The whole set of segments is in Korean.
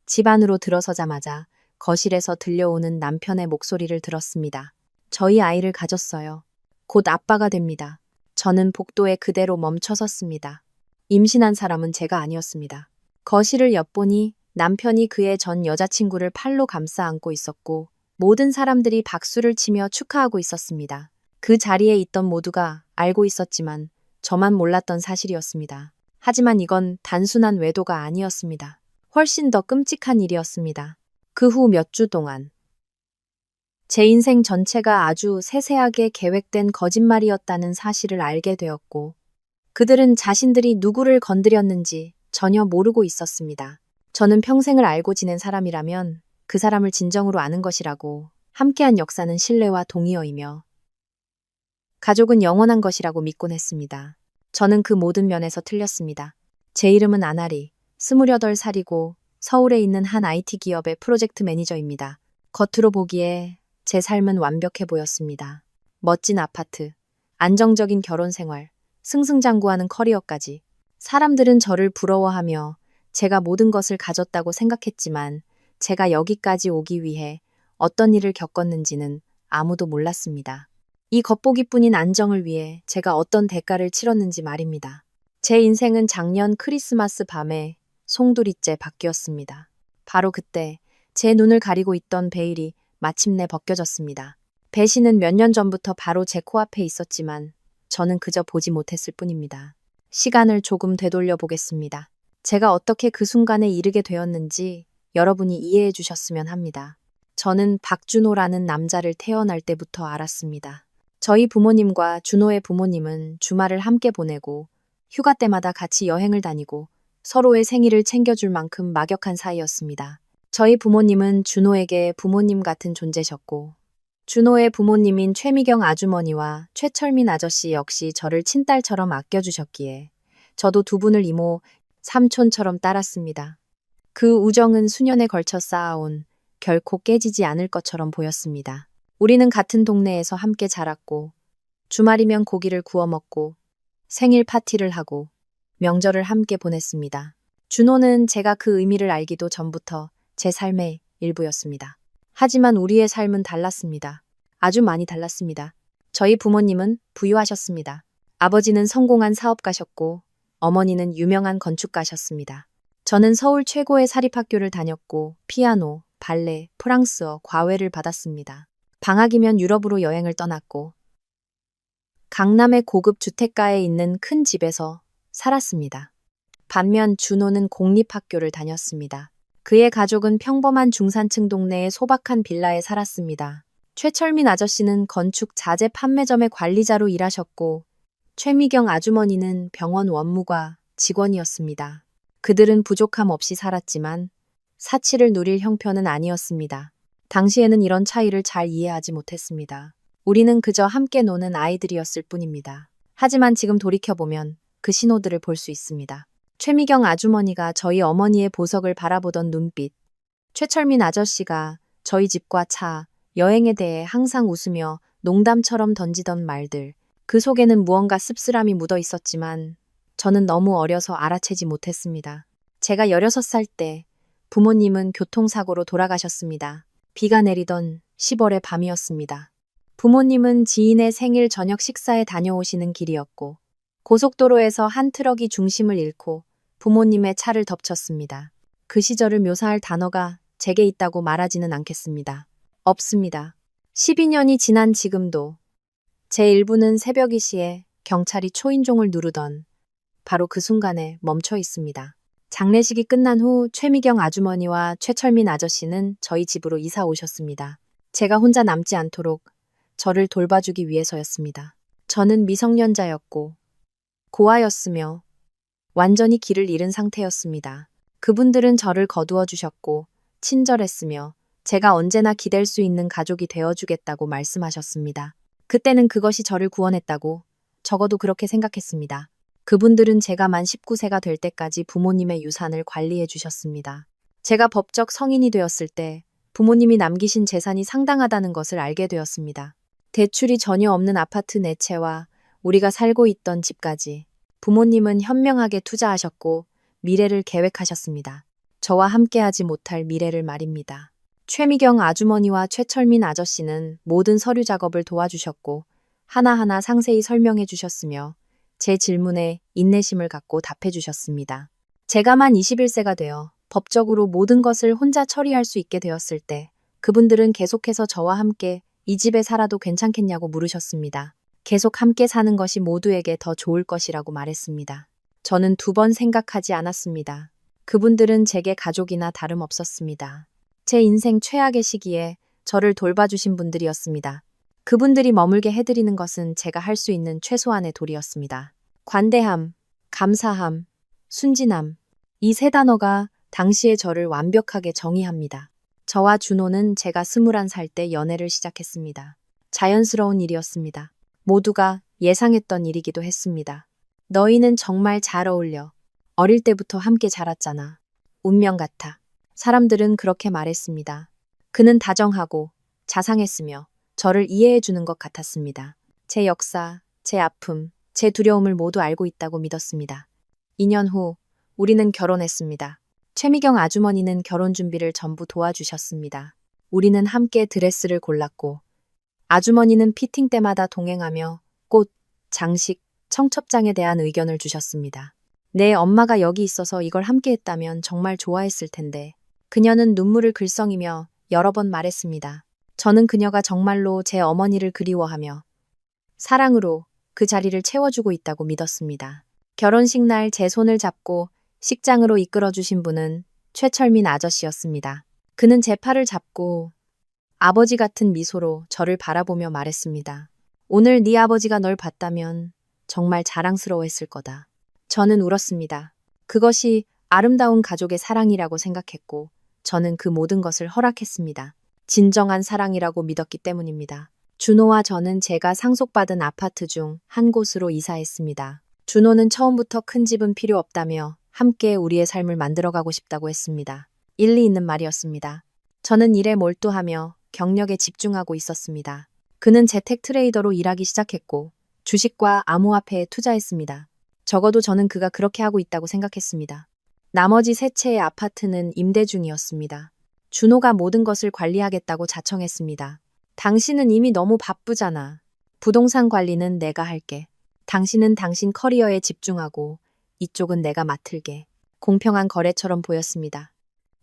집 안으로 들어서자마자 거실에서 들려오는 남편의 목소리를 들었습니다. 저희 아이를 가졌어요. 곧 아빠가 됩니다. 저는 복도에 그대로 멈춰섰습니다. 임신한 사람은 제가 아니었습니다. 거실을 엿보니 남편이 그의 전 여자친구를 팔로 감싸 안고 있었고 모든 사람들이 박수를 치며 축하하고 있었습니다. 그 자리에 있던 모두가 알고 있었지만 저만 몰랐던 사실이었습니다. 하지만 이건 단순한 외도가 아니었습니다. 훨씬 더 끔찍한 일이었습니다. 그 후 몇 주 동안 제 인생 전체가 아주 세세하게 계획된 거짓말이었다는 사실을 알게 되었고, 그들은 자신들이 누구를 건드렸는지 전혀 모르고 있었습니다. 저는 평생을 알고 지낸 사람이라면 그 사람을 진정으로 아는 것이라고, 함께한 역사는 신뢰와 동의어이며 가족은 영원한 것이라고 믿곤 했습니다. 저는 그 모든 면에서 틀렸습니다. 제 이름은 아나리, 28살이고 서울에 있는 한 IT 기업의 프로젝트 매니저입니다. 겉으로 보기에 제 삶은 완벽해 보였습니다. 멋진 아파트, 안정적인 결혼 생활, 승승장구하는 커리어까지. 사람들은 저를 부러워하며 제가 모든 것을 가졌다고 생각했지만 제가 여기까지 오기 위해 어떤 일을 겪었는지는 아무도 몰랐습니다. 이 겉보기뿐인 안정을 위해 제가 어떤 대가를 치렀는지 말입니다. 제 인생은 작년 크리스마스 밤에 송두리째 바뀌었습니다. 바로 그때 제 눈을 가리고 있던 베일이 마침내 벗겨졌습니다. 배신은 몇 년 전부터 바로 제 코앞에 있었지만 저는 그저 보지 못했을 뿐입니다. 시간을 조금 되돌려 보겠습니다. 제가 어떻게 그 순간에 이르게 되었는지 여러분이 이해해 주셨으면 합니다. 저는 박준호라는 남자를 태어날 때부터 알았습니다. 저희 부모님과 준호의 부모님은 주말을 함께 보내고 휴가 때마다 같이 여행을 다니고 서로의 생일을 챙겨줄 만큼 막역한 사이였습니다. 저희 부모님은 준호에게 부모님 같은 존재셨고 준호의 부모님인 최미경 아주머니와 최철민 아저씨 역시 저를 친딸처럼 아껴주셨기에 저도 두 분을 이모, 삼촌처럼 따랐습니다. 그 우정은 수년에 걸쳐 쌓아온 결코 깨지지 않을 것처럼 보였습니다. 우리는 같은 동네에서 함께 자랐고 주말이면 고기를 구워 먹고 생일 파티를 하고 명절을 함께 보냈습니다. 준호는 제가 그 의미를 알기도 전부터 제 삶의 일부였습니다. 하지만 우리의 삶은 달랐습니다. 아주 많이 달랐습니다. 저희 부모님은 부유하셨습니다. 아버지는 성공한 사업가셨고 어머니는 유명한 건축가셨습니다. 저는 서울 최고의 사립학교를 다녔고 피아노, 발레, 프랑스어, 과외를 받았습니다. 방학이면 유럽으로 여행을 떠났고 강남의 고급 주택가에 있는 큰 집에서 살았습니다. 반면 준호는 공립학교를 다녔습니다. 그의 가족은 평범한 중산층 동네의 소박한 빌라에 살았습니다. 최철민 아저씨는 건축 자재 판매점의 관리자로 일하셨고 최미경 아주머니는 병원 원무과 직원이었습니다. 그들은 부족함 없이 살았지만 사치를 누릴 형편은 아니었습니다. 당시에는 이런 차이를 잘 이해하지 못했습니다. 우리는 그저 함께 노는 아이들이었을 뿐입니다. 하지만 지금 돌이켜보면 그 신호들을 볼 수 있습니다. 최미경 아주머니가 저희 어머니의 보석을 바라보던 눈빛, 최철민 아저씨가 저희 집과 차, 여행에 대해 항상 웃으며 농담처럼 던지던 말들, 그 속에는 무언가 씁쓸함이 묻어 있었지만 저는 너무 어려서 알아채지 못했습니다. 제가 16살 때 부모님은 교통사고로 돌아가셨습니다. 비가 내리던 10월의 밤이었습니다. 부모님은 지인의 생일 저녁 식사에 다녀오시는 길이었고 고속도로에서 한 트럭이 중심을 잃고 부모님의 차를 덮쳤습니다. 그 시절을 묘사할 단어가 제게 있다고 말하지는 않겠습니다. 없습니다. 12년이 지난 지금도 제 일부는 새벽이 시에 경찰이 초인종을 누르던 바로 그 순간에 멈춰 있습니다. 장례식이 끝난 후 최미경 아주머니와 최철민 아저씨는 저희 집으로 이사 오셨습니다. 제가 혼자 남지 않도록 저를 돌봐주기 위해서였습니다. 저는 미성년자였고 고아였으며 완전히 길을 잃은 상태였습니다. 그분들은 저를 거두어 주셨고 친절했으며 제가 언제나 기댈 수 있는 가족이 되어주겠다고 말씀하셨습니다. 그때는 그것이 저를 구원했다고 적어도 그렇게 생각했습니다. 그분들은 제가 만 19세가 될 때까지 부모님의 유산을 관리해 주셨습니다. 제가 법적 성인이 되었을 때 부모님이 남기신 재산이 상당하다는 것을 알게 되었습니다. 대출이 전혀 없는 아파트 4채와 우리가 살고 있던 집까지 부모님은 현명하게 투자하셨고 미래를 계획하셨습니다. 저와 함께하지 못할 미래를 말입니다. 최미경 아주머니와 최철민 아저씨는 모든 서류 작업을 도와주셨고 하나하나 상세히 설명해 주셨으며 제 질문에 인내심을 갖고 답해 주셨습니다. 제가 만 21세가 되어 법적으로 모든 것을 혼자 처리할 수 있게 되었을 때 그분들은 계속해서 저와 함께 이 집에 살아도 괜찮겠냐고 물으셨습니다. 계속 함께 사는 것이 모두에게 더 좋을 것이라고 말했습니다. 저는 2번 생각하지 않았습니다. 그분들은 제게 가족이나 다름없었습니다. 제 인생 최악의 시기에 저를 돌봐주신 분들이었습니다. 그분들이 머물게 해드리는 것은 제가 할 수 있는 최소한의 도리였습니다. 관대함, 감사함, 순진함. 이 3단어가 당시의 저를 완벽하게 정의합니다. 저와 준호는 제가 21살 때 연애를 시작했습니다. 자연스러운 일이었습니다. 모두가 예상했던 일이기도 했습니다. 너희는 정말 잘 어울려. 어릴 때부터 함께 자랐잖아. 운명 같아. 사람들은 그렇게 말했습니다. 그는 다정하고 자상했으며 저를 이해해 주는 것 같았습니다. 제 역사, 제 아픔, 제 두려움을 모두 알고 있다고 믿었습니다. 2년 후 우리는 결혼했습니다. 최미경 아주머니는 결혼 준비를 전부 도와주셨습니다. 우리는 함께 드레스를 골랐고 아주머니는 피팅 때마다 동행하며 꽃, 장식, 청첩장에 대한 의견을 주셨습니다. 내 엄마가 여기 있어서 이걸 함께 했다면 정말 좋아했을 텐데. 그녀는 눈물을 글썽이며 여러 번 말했습니다. 저는 그녀가 정말로 제 어머니를 그리워하며 사랑으로 그 자리를 채워주고 있다고 믿었습니다. 결혼식 날 제 손을 잡고 식장으로 이끌어주신 분은 최철민 아저씨였습니다. 그는 제 팔을 잡고 아버지 같은 미소로 저를 바라보며 말했습니다. 오늘 네 아버지가 널 봤다면 정말 자랑스러워했을 거다. 저는 울었습니다. 그것이 아름다운 가족의 사랑이라고 생각했고 저는 그 모든 것을 허락했습니다. 진정한 사랑이라고 믿었기 때문입니다. 준호와 저는 제가 상속받은 아파트 중 한 곳으로 이사했습니다. 준호는 처음부터 큰 집은 필요 없다며 함께 우리의 삶을 만들어가고 싶다고 했습니다. 일리 있는 말이었습니다. 저는 일에 몰두하며 경력에 집중하고 있었습니다. 그는 재택 트레이더로 일하기 시작했고 주식과 암호화폐에 투자했습니다. 적어도 저는 그가 그렇게 하고 있다고 생각했습니다. 나머지 3채의 아파트는 임대 중이었습니다. 준호가 모든 것을 관리하겠다고 자청했습니다. 당신은 이미 너무 바쁘잖아. 부동산 관리는 내가 할게. 당신은 당신 커리어에 집중하고 이쪽은 내가 맡을게. 공평한 거래처럼 보였습니다.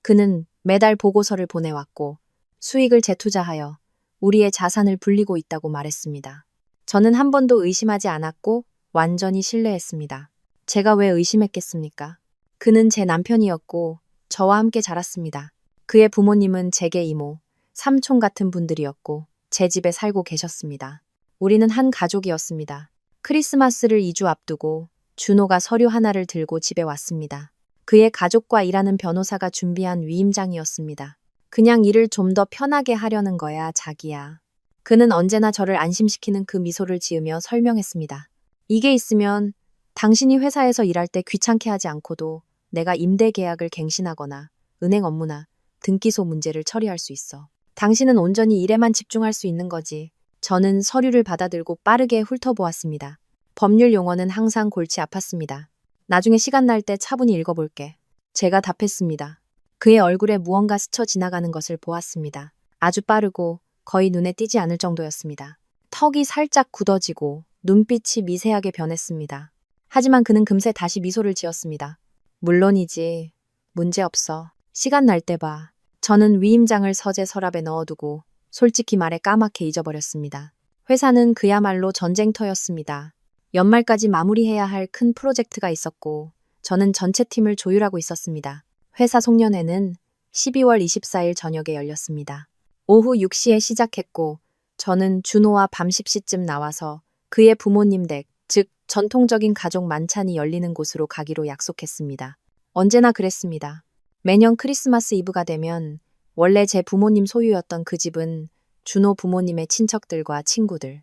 그는 매달 보고서를 보내왔고 수익을 재투자하여 우리의 자산을 불리고 있다고 말했습니다. 저는 한 번도 의심하지 않았고 완전히 신뢰했습니다. 제가 왜 의심했겠습니까? 그는 제 남편이었고 저와 함께 자랐습니다. 그의 부모님은 제게 이모, 삼촌 같은 분들이었고 제 집에 살고 계셨습니다. 우리는 한 가족이었습니다. 크리스마스를 2주 앞두고 준호가 서류 하나를 들고 집에 왔습니다. 그의 가족과 일하는 변호사가 준비한 위임장이었습니다. 그냥 일을 좀 더 편하게 하려는 거야, 자기야. 그는 언제나 저를 안심시키는 그 미소를 지으며 설명했습니다. 이게 있으면 당신이 회사에서 일할 때 귀찮게 하지 않고도 내가 임대 계약을 갱신하거나 은행 업무나 등기소 문제를 처리할 수 있어. 당신은 온전히 일에만 집중할 수 있는 거지. 저는 서류를 받아들고 빠르게 훑어보았습니다. 법률 용어는 항상 골치 아팠습니다. 나중에 시간 날 때 차분히 읽어볼게. 제가 답했습니다. 그의 얼굴에 무언가 스쳐 지나가는 것을 보았습니다. 아주 빠르고 거의 눈에 띄지 않을 정도였습니다. 턱이 살짝 굳어지고 눈빛이 미세하게 변했습니다. 하지만 그는 금세 다시 미소를 지었습니다. 물론이지. 문제없어. 시간 날 때 봐. 저는 위임장을 서재 서랍에 넣어두고 솔직히 말해 까맣게 잊어버렸습니다. 회사는 그야말로 전쟁터였습니다. 연말까지 마무리해야 할 큰 프로젝트가 있었고 저는 전체 팀을 조율하고 있었습니다. 회사 송년회는 12월 24일 저녁에 열렸습니다. 오후 6시에 시작했고 저는 준호와 밤 10시쯤 나와서 그의 부모님 댁, 즉 전통적인 가족 만찬이 열리는 곳으로 가기로 약속했습니다. 언제나 그랬습니다. 매년 크리스마스 이브가 되면 원래 제 부모님 소유였던 그 집은 준호 부모님의 친척들과 친구들,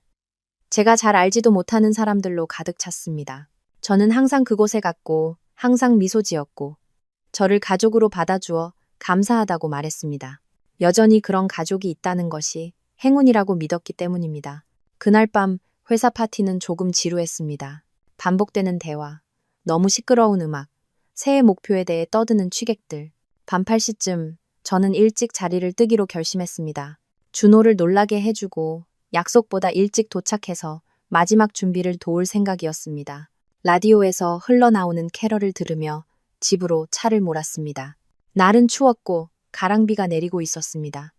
제가 잘 알지도 못하는 사람들로 가득 찼습니다. 저는 항상 그곳에 갔고 항상 미소 지었고 저를 가족으로 받아주어 감사하다고 말했습니다. 여전히 그런 가족이 있다는 것이 행운이라고 믿었기 때문입니다. 그날 밤 회사 파티는 조금 지루했습니다. 반복되는 대화, 너무 시끄러운 음악, 새해 목표에 대해 떠드는 취객들. 밤 8시쯤 저는 일찍 자리를 뜨기로 결심했습니다. 준호를 놀라게 해주고 약속보다 일찍 도착해서 마지막 준비를 도울 생각이었습니다. 라디오에서 흘러나오는 캐럴을 들으며 집으로 차를 몰았습니다. 날은 추웠고 가랑비가 내리고 있었습니다.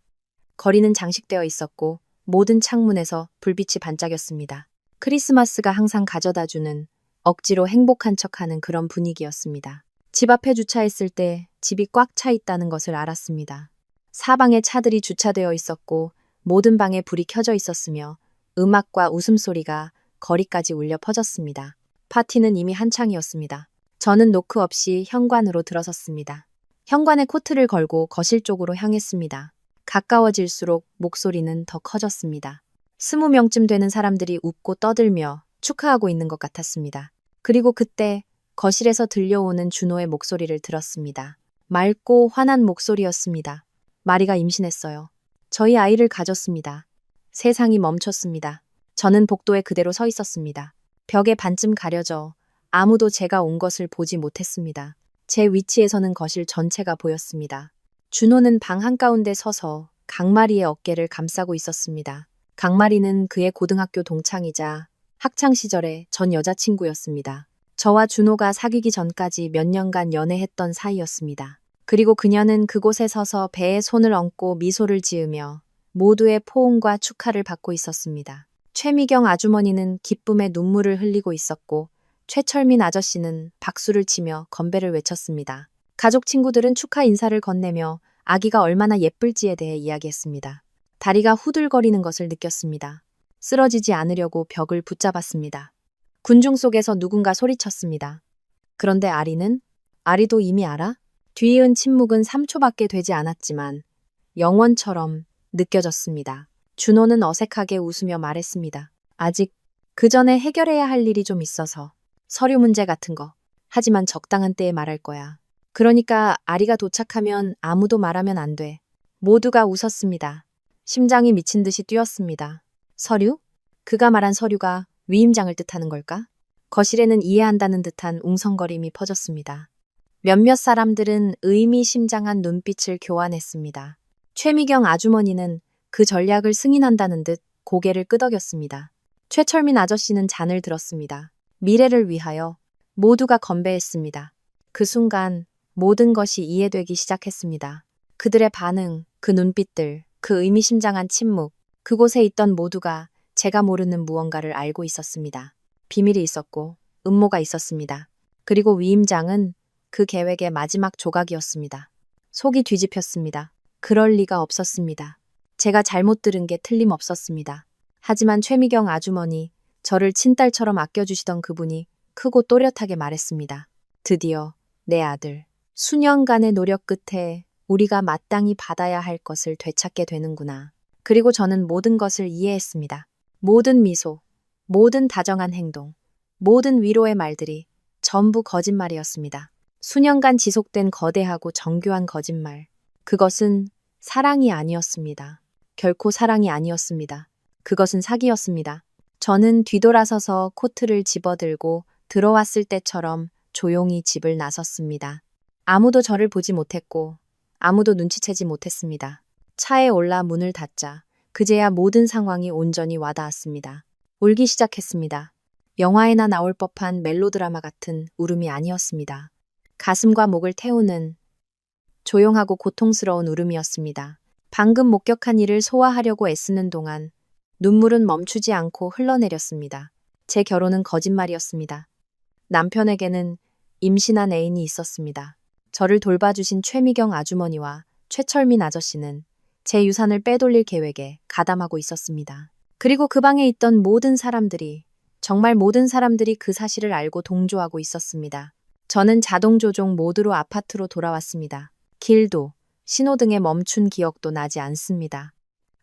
거리는 장식되어 있었고 모든 창문에서 불빛이 반짝였습니다. 크리스마스가 항상 가져다주는 억지로 행복한 척하는 그런 분위기였습니다. 집 앞에 주차했을 때 집이 꽉 차 있다는 것을 알았습니다. 사방에 차들이 주차되어 있었고 모든 방에 불이 켜져 있었으며 음악과 웃음소리가 거리까지 울려 퍼졌습니다. 파티는 이미 한창이었습니다. 저는 노크 없이 현관으로 들어섰습니다. 현관에 코트를 걸고 거실 쪽으로 향했습니다. 가까워질수록 목소리는 더 커졌습니다. 20명쯤 되는 사람들이 웃고 떠들며 축하하고 있는 것 같았습니다. 그리고 그때 거실에서 들려오는 준호의 목소리를 들었습니다. 맑고 환한 목소리였습니다. 마리가 임신했어요. 저희 아이를 가졌습니다. 세상이 멈췄습니다. 저는 복도에 그대로 서 있었습니다. 벽에 반쯤 가려져 아무도 제가 온 것을 보지 못했습니다. 제 위치에서는 거실 전체가 보였습니다. 준호는 방 한가운데 서서 강마리의 어깨를 감싸고 있었습니다. 강마리는 그의 고등학교 동창이자 학창시절의 전 여자친구였습니다. 저와 준호가 사귀기 전까지 몇 년간 연애했던 사이였습니다. 그리고 그녀는 그곳에 서서 배에 손을 얹고 미소를 지으며 모두의 포옹과 축하를 받고 있었습니다. 최미경 아주머니는 기쁨의 눈물을 흘리고 있었고 최철민 아저씨는 박수를 치며 건배를 외쳤습니다. 가족 친구들은 축하 인사를 건네며 아기가 얼마나 예쁠지에 대해 이야기했습니다. 다리가 후들거리는 것을 느꼈습니다. 쓰러지지 않으려고 벽을 붙잡았습니다. 군중 속에서 누군가 소리쳤습니다. 그런데 아리도 이미 알아? 뒤이은 침묵은 3초밖에 되지 않았지만 영원처럼 느껴졌습니다. 준호는 어색하게 웃으며 말했습니다. 아직 그 전에 해결해야 할 일이 좀 있어서. 서류 문제 같은 거. 하지만 적당한 때에 말할 거야. 그러니까 아리가 도착하면 아무도 말하면 안 돼. 모두가 웃었습니다. 심장이 미친 듯이 뛰었습니다. 서류? 그가 말한 서류가 위임장을 뜻하는 걸까? 거실에는 이해한다는 듯한 웅성거림이 퍼졌습니다. 몇몇 사람들은 의미심장한 눈빛을 교환했습니다. 최미경 아주머니는 그 전략을 승인한다는 듯 고개를 끄덕였습니다. 최철민 아저씨는 잔을 들었습니다. 미래를 위하여 모두가 건배했습니다. 그 순간 모든 것이 이해되기 시작했습니다. 그들의 반응, 그 눈빛들, 그 의미심장한 침묵, 그곳에 있던 모두가 제가 모르는 무언가를 알고 있었습니다. 비밀이 있었고 음모가 있었습니다. 그리고 위임장은 그 계획의 마지막 조각이었습니다. 속이 뒤집혔습니다. 그럴 리가 없었습니다. 제가 잘못 들은 게 틀림없었습니다. 하지만 최미경 아주머니, 저를 친딸처럼 아껴주시던 그분이 크고 또렷하게 말했습니다. 드디어 내 아들. 수년간의 노력 끝에 우리가 마땅히 받아야 할 것을 되찾게 되는구나. 그리고 저는 모든 것을 이해했습니다. 모든 미소, 모든 다정한 행동, 모든 위로의 말들이 전부 거짓말이었습니다. 수년간 지속된 거대하고 정교한 거짓말. 그것은 사랑이 아니었습니다. 결코 사랑이 아니었습니다. 그것은 사기였습니다. 저는 뒤돌아서서 코트를 집어들고 들어왔을 때처럼 조용히 집을 나섰습니다. 아무도 저를 보지 못했고 아무도 눈치채지 못했습니다. 차에 올라 문을 닫자 그제야 모든 상황이 온전히 와닿았습니다. 울기 시작했습니다. 영화에나 나올 법한 멜로드라마 같은 울음이 아니었습니다. 가슴과 목을 태우는 조용하고 고통스러운 울음이었습니다. 방금 목격한 일을 소화하려고 애쓰는 동안 눈물은 멈추지 않고 흘러내렸습니다. 제 결혼은 거짓말이었습니다. 남편에게는 임신한 애인이 있었습니다. 저를 돌봐주신 최미경 아주머니와 최철민 아저씨는 제 유산을 빼돌릴 계획에 가담하고 있었습니다. 그리고 그 방에 있던 모든 사람들이, 정말 모든 사람들이 그 사실을 알고 동조하고 있었습니다. 저는 자동조종 모드로 아파트로 돌아왔습니다. 길도, 신호등에 멈춘 기억도 나지 않습니다.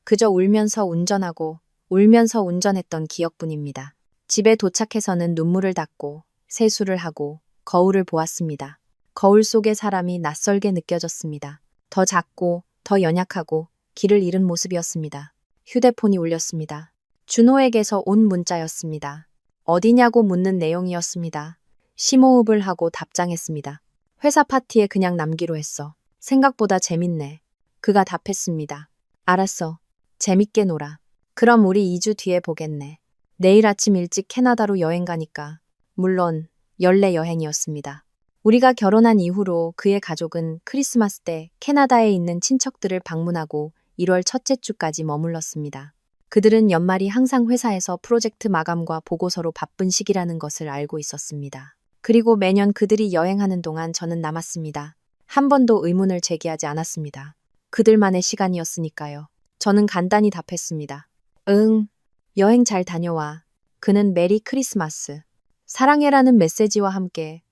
그저 울면서 운전하고 울면서 운전했던 기억뿐입니다. 집에 도착해서는 눈물을 닦고 세수를 하고 거울을 보았습니다. 거울 속의 사람이 낯설게 느껴졌습니다. 더 작고 더 연약하고 길을 잃은 모습이었습니다. 휴대폰이 울렸습니다. 준호에게서 온 문자였습니다. 어디냐고 묻는 내용이었습니다. 심호흡을 하고 답장했습니다. 회사 파티에 그냥 남기로 했어. 생각보다 재밌네. 그가 답했습니다. 알았어. 재밌게 놀아. 그럼 우리 2주 뒤에 보겠네. 내일 아침 일찍 캐나다로 여행 가니까. 물론 연례 여행이었습니다. 우리가 결혼한 이후로 그의 가족은 크리스마스 때 캐나다에 있는 친척들을 방문하고 1월 첫째 주까지 머물렀습니다. 그들은 연말이 항상 회사에서 프로젝트 마감과 보고서로 바쁜 시기라는 것을 알고 있었습니다. 그리고 매년 그들이 여행하는 동안 저는 남았습니다. 한 번도 의문을 제기하지 않았습니다. 그들만의 시간이었으니까요. 저는 간단히 답했습니다. 응, 여행 잘 다녀와. 그는 메리 크리스마스, 사랑해라는 메시지와 함께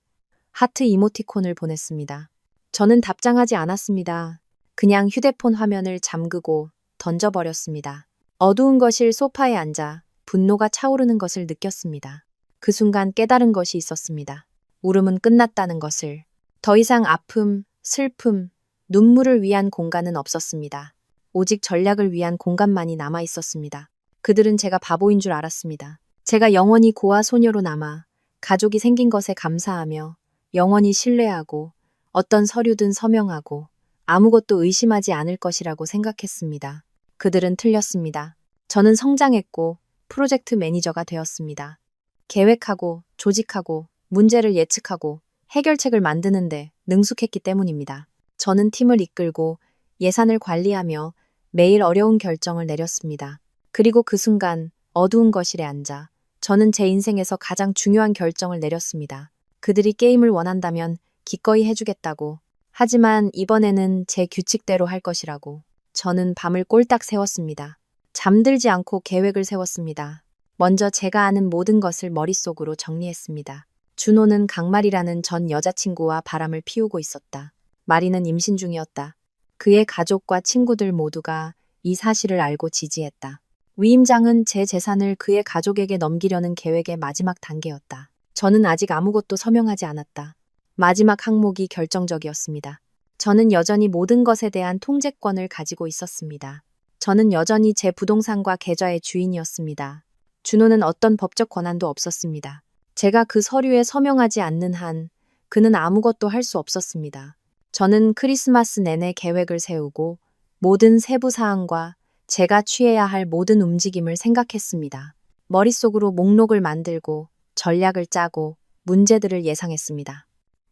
하트 이모티콘을 보냈습니다. 저는 답장하지 않았습니다. 그냥 휴대폰 화면을 잠그고 던져버렸습니다. 어두운 거실 소파에 앉아 분노가 차오르는 것을 느꼈습니다. 그 순간 깨달은 것이 있었습니다. 울음은 끝났다는 것을. 더 이상 아픔, 슬픔, 눈물을 위한 공간은 없었습니다. 오직 전략을 위한 공간만이 남아 있었습니다. 그들은 제가 바보인 줄 알았습니다. 제가 영원히 고아 소녀로 남아 가족이 생긴 것에 감사하며 영원히 신뢰하고 어떤 서류든 서명하고 아무것도 의심하지 않을 것이라고 생각했습니다. 그들은 틀렸습니다. 저는 성장했고 프로젝트 매니저가 되었습니다. 계획하고 조직하고 문제를 예측하고 해결책을 만드는데 능숙했기 때문입니다. 저는 팀을 이끌고 예산을 관리하며 매일 어려운 결정을 내렸습니다. 그리고 그 순간 어두운 거실에 앉아 저는 제 인생에서 가장 중요한 결정을 내렸습니다. 그들이 게임을 원한다면 기꺼이 해주겠다고. 하지만 이번에는 제 규칙대로 할 것이라고. 저는 밤을 꼴딱 새웠습니다. 잠들지 않고 계획을 세웠습니다. 먼저 제가 아는 모든 것을 머릿속으로 정리했습니다. 준호는 강말이라는 전 여자친구와 바람을 피우고 있었다. 마리는 임신 중이었다. 그의 가족과 친구들 모두가 이 사실을 알고 지지했다. 위임장은 제 재산을 그의 가족에게 넘기려는 계획의 마지막 단계였다. 저는 아직 아무것도 서명하지 않았다. 마지막 항목이 결정적이었습니다. 저는 여전히 모든 것에 대한 통제권을 가지고 있었습니다. 저는 여전히 제 부동산과 계좌의 주인이었습니다. 준호는 어떤 법적 권한도 없었습니다. 제가 그 서류에 서명하지 않는 한 그는 아무것도 할 수 없었습니다. 저는 크리스마스 내내 계획을 세우고 모든 세부 사항과 제가 취해야 할 모든 움직임을 생각했습니다. 머릿속으로 목록을 만들고 전략을 짜고 문제들을 예상했습니다.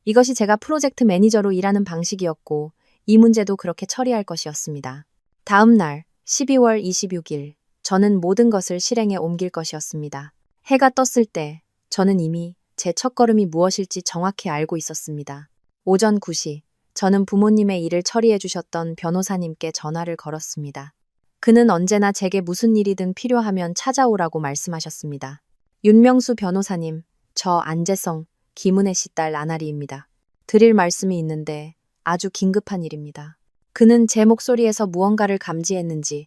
이것이 제가 프로젝트 매니저로 일하는 방식이었고 이 문제도 그렇게 처리할 것이었습니다. 다음 날 12월 26일 저는 모든 것을 실행에 옮길 것이었습니다. 해가 떴을 때 저는 이미 제 첫걸음이 무엇일지 정확히 알고 있었습니다. 오전 9시 저는 부모님의 일을 처리해 주셨던 변호사님께 전화를 걸었습니다. 그는 언제나 제게 무슨 일이든 필요하면 찾아오라고 말씀하셨습니다. 윤명수 변호사님, 저 안재성, 김은혜 씨 딸 나나리입니다. 드릴 말씀이 있는데 아주 긴급한 일입니다. 그는 제 목소리에서 무언가를 감지했는지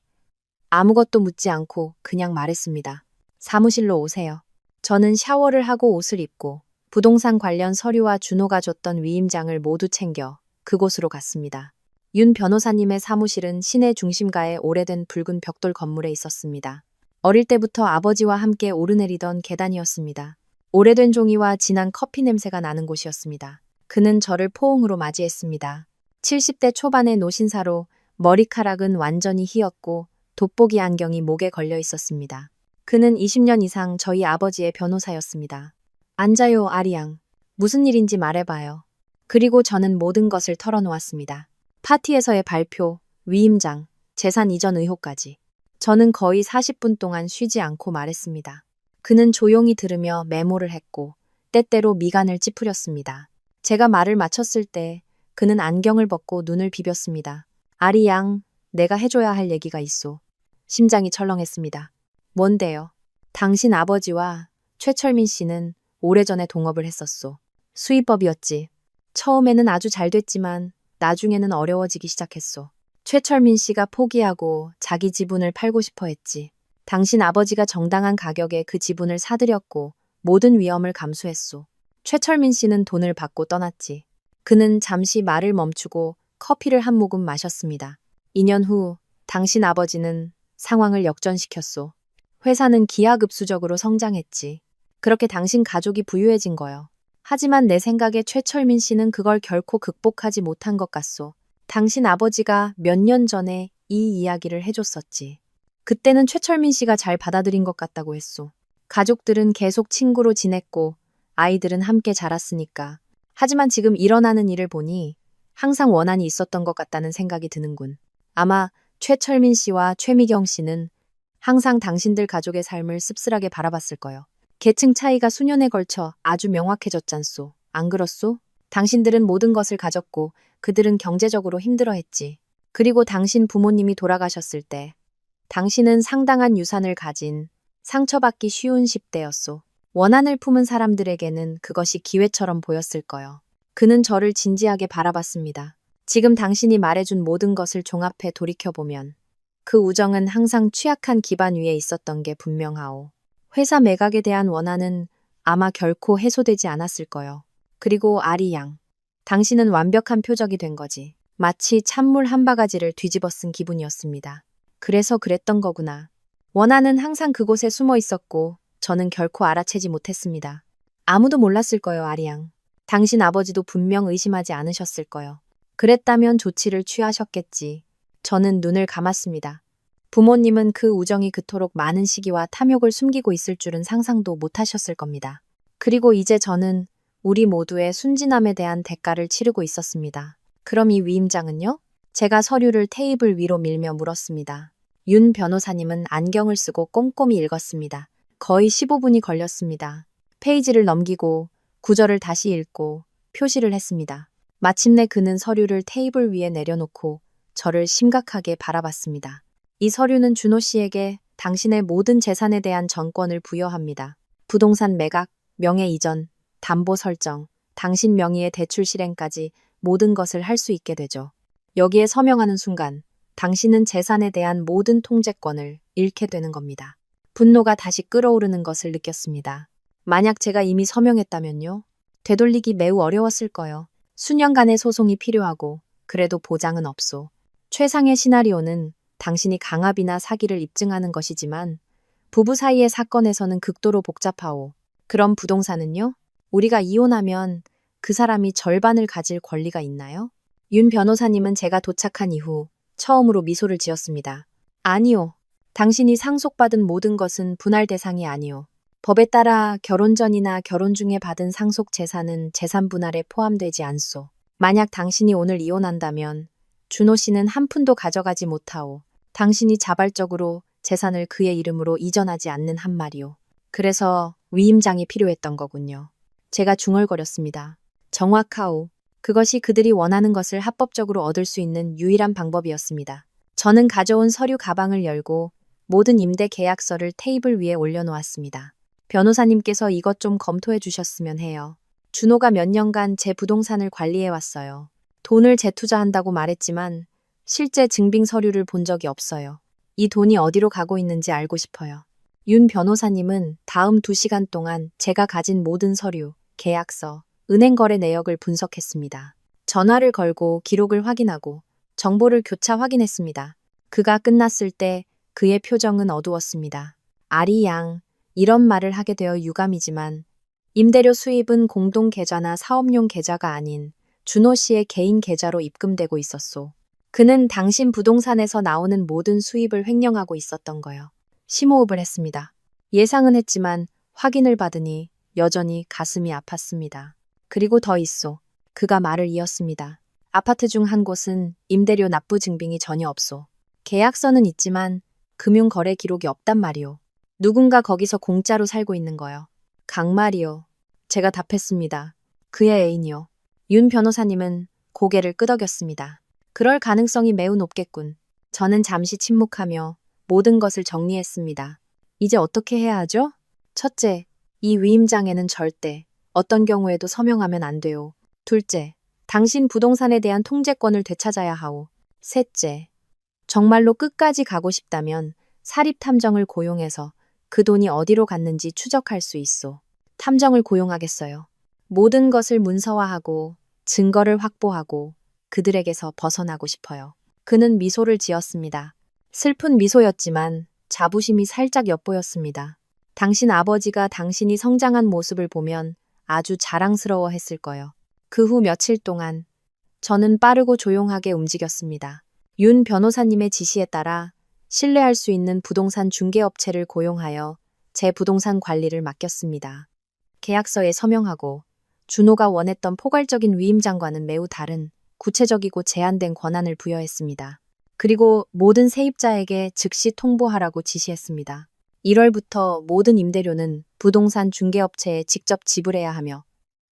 아무것도 묻지 않고 그냥 말했습니다. 사무실로 오세요. 저는 샤워를 하고 옷을 입고 부동산 관련 서류와 준호가 줬던 위임장을 모두 챙겨 그곳으로 갔습니다. 윤 변호사님의 사무실은 시내 중심가의 오래된 붉은 벽돌 건물에 있었습니다. 어릴 때부터 아버지와 함께 오르내리던 계단이었습니다. 오래된 종이와 진한 커피 냄새가 나는 곳이었습니다. 그는 저를 포옹으로 맞이했습니다. 70대 초반의 노신사로 머리카락은 완전히 휘었고 돋보기 안경이 목에 걸려 있었습니다. 그는 20년 이상 저희 아버지의 변호사였습니다. 앉아요, 아리양. 무슨 일인지 말해봐요. 그리고 저는 모든 것을 털어놓았습니다. 파티에서의 발표, 위임장, 재산 이전 의혹까지. 저는 거의 40분 동안 쉬지 않고 말했습니다. 그는 조용히 들으며 메모를 했고 때때로 미간을 찌푸렸습니다. 제가 말을 마쳤을 때 그는 안경을 벗고 눈을 비볐습니다. 아리양, 내가 해줘야 할 얘기가 있소. 심장이 철렁했습니다. 뭔데요? 당신 아버지와 최철민 씨는 오래전에 동업을 했었소. 수의법이었지. 처음에는 아주 잘 됐지만 나중에는 어려워지기 시작했소. 최철민 씨가 포기하고 자기 지분을 팔고 싶어 했지. 당신 아버지가 정당한 가격에 그 지분을 사들였고 모든 위험을 감수했소. 최철민 씨는 돈을 받고 떠났지. 그는 잠시 말을 멈추고 커피를 한 모금 마셨습니다. 2년 후 당신 아버지는 상황을 역전시켰소. 회사는 기하급수적으로 성장했지. 그렇게 당신 가족이 부유해진 거요. 하지만 내 생각에 최철민 씨는 그걸 결코 극복하지 못한 것 같소. 당신 아버지가 몇 년 전에 이 이야기를 해줬었지. 그때는 최철민 씨가 잘 받아들인 것 같다고 했소. 가족들은 계속 친구로 지냈고 아이들은 함께 자랐으니까. 하지만 지금 일어나는 일을 보니 항상 원한이 있었던 것 같다는 생각이 드는군. 아마 최철민 씨와 최미경 씨는 항상 당신들 가족의 삶을 씁쓸하게 바라봤을 거요. 계층 차이가 수년에 걸쳐 아주 명확해졌잖소. 안 그렇소? 당신들은 모든 것을 가졌고 그들은 경제적으로 힘들어했지. 그리고 당신 부모님이 돌아가셨을 때 당신은 상당한 유산을 가진 상처받기 쉬운 10대였소. 원한을 품은 사람들에게는 그것이 기회처럼 보였을 거요. 그는 저를 진지하게 바라봤습니다. 지금 당신이 말해준 모든 것을 종합해 돌이켜보면 그 우정은 항상 취약한 기반 위에 있었던 게 분명하오. 회사 매각에 대한 원한은 아마 결코 해소되지 않았을 거요. 그리고 아리 양, 당신은 완벽한 표적이 된 거지. 마치 찬물 한 바가지를 뒤집어 쓴 기분이었습니다. 그래서 그랬던 거구나. 원한은 항상 그곳에 숨어 있었고 저는 결코 알아채지 못했습니다. 아무도 몰랐을 거요, 아리 양. 당신 아버지도 분명 의심하지 않으셨을 거요. 그랬다면 조치를 취하셨겠지. 저는 눈을 감았습니다. 부모님은 그 우정이 그토록 많은 시기와 탐욕을 숨기고 있을 줄은 상상도 못하셨을 겁니다. 그리고 이제 저는 우리 모두의 순진함에 대한 대가를 치르고 있었습니다. 그럼 이 위임장은요? 제가 서류를 테이블 위로 밀며 물었습니다. 윤 변호사님은 안경을 쓰고 꼼꼼히 읽었습니다. 거의 15분이 걸렸습니다. 페이지를 넘기고 구절을 다시 읽고 표시를 했습니다. 마침내 그는 서류를 테이블 위에 내려놓고 저를 심각하게 바라봤습니다. 이 서류는 준호 씨에게 당신의 모든 재산에 대한 전권을 부여합니다. 부동산 매각, 명예 이전, 담보 설정, 당신 명의의 대출 실행까지 모든 것을 할 수 있게 되죠. 여기에 서명하는 순간 당신은 재산에 대한 모든 통제권을 잃게 되는 겁니다. 분노가 다시 끓어오르는 것을 느꼈습니다. 만약 제가 이미 서명했다면요? 되돌리기 매우 어려웠을 거요. 수년간의 소송이 필요하고 그래도 보장은 없소. 최상의 시나리오는 당신이 강압이나 사기를 입증하는 것이지만 부부 사이의 사건에서는 극도로 복잡하오. 그럼 부동산은요? 우리가 이혼하면 그 사람이 절반을 가질 권리가 있나요? 윤 변호사님은 제가 도착한 이후 처음으로 미소를 지었습니다. 아니요. 당신이 상속받은 모든 것은 분할 대상이 아니오. 법에 따라 결혼 전이나 결혼 중에 받은 상속 재산은 재산 분할에 포함되지 않소. 만약 당신이 오늘 이혼한다면 준호 씨는 한 푼도 가져가지 못하오. 당신이 자발적으로 재산을 그의 이름으로 이전하지 않는 한 말이오. 그래서 위임장이 필요했던 거군요. 제가 중얼거렸습니다. 정확하오. 그것이 그들이 원하는 것을 합법적으로 얻을 수 있는 유일한 방법이었습니다. 저는 가져온 서류 가방을 열고 모든 임대 계약서를 테이블 위에 올려놓았습니다. 변호사님께서 이것 좀 검토해 주셨으면 해요. 준호가 몇 년간 제 부동산을 관리해왔어요. 돈을 재투자한다고 말했지만 실제 증빙 서류를 본 적이 없어요. 이 돈이 어디로 가고 있는지 알고 싶어요. 윤 변호사님은 다음 2시간 동안 제가 가진 모든 서류, 계약서, 은행 거래 내역을 분석했습니다. 전화를 걸고 기록을 확인하고 정보를 교차 확인했습니다. 그가 끝났을 때 그의 표정은 어두웠습니다. 아리 양, 이런 말을 하게 되어 유감이지만 임대료 수입은 공동 계좌나 사업용 계좌가 아닌 준호 씨의 개인 계좌로 입금되고 있었소. 그는 당신 부동산에서 나오는 모든 수입을 횡령하고 있었던 거요. 심호흡을 했습니다. 예상은 했지만 확인을 받으니 여전히 가슴이 아팠습니다. 그리고 더 있소. 그가 말을 이었습니다. 아파트 중 한 곳은 임대료 납부 증빙이 전혀 없소. 계약서는 있지만 금융거래 기록이 없단 말이오. 누군가 거기서 공짜로 살고 있는 거요. 강말이요. 제가 답했습니다. 그의 애인이요. 윤 변호사님은 고개를 끄덕였습니다. 그럴 가능성이 매우 높겠군. 저는 잠시 침묵하며 모든 것을 정리했습니다. 이제 어떻게 해야 하죠? 첫째, 이 위임장에는 절대 어떤 경우에도 서명하면 안 돼요. 둘째, 당신 부동산에 대한 통제권을 되찾아야 하오. 셋째, 정말로 끝까지 가고 싶다면 사립탐정을 고용해서 그 돈이 어디로 갔는지 추적할 수 있어. 탐정을 고용하겠어요. 모든 것을 문서화하고 증거를 확보하고 그들에게서 벗어나고 싶어요. 그는 미소를 지었습니다. 슬픈 미소였지만 자부심이 살짝 엿보였습니다. 당신 아버지가 당신이 성장한 모습을 보면 아주 자랑스러워했을 거요. 그 후 며칠 동안 저는 빠르고 조용하게 움직였습니다. 윤 변호사님의 지시에 따라 신뢰할 수 있는 부동산 중개업체를 고용하여 제 부동산 관리를 맡겼습니다. 계약서에 서명하고 준호가 원했던 포괄적인 위임장과는 매우 다른 구체적이고 제한된 권한을 부여했습니다. 그리고 모든 세입자에게 즉시 통보하라고 지시했습니다. 1월부터 모든 임대료는 부동산 중개업체에 직접 지불해야 하며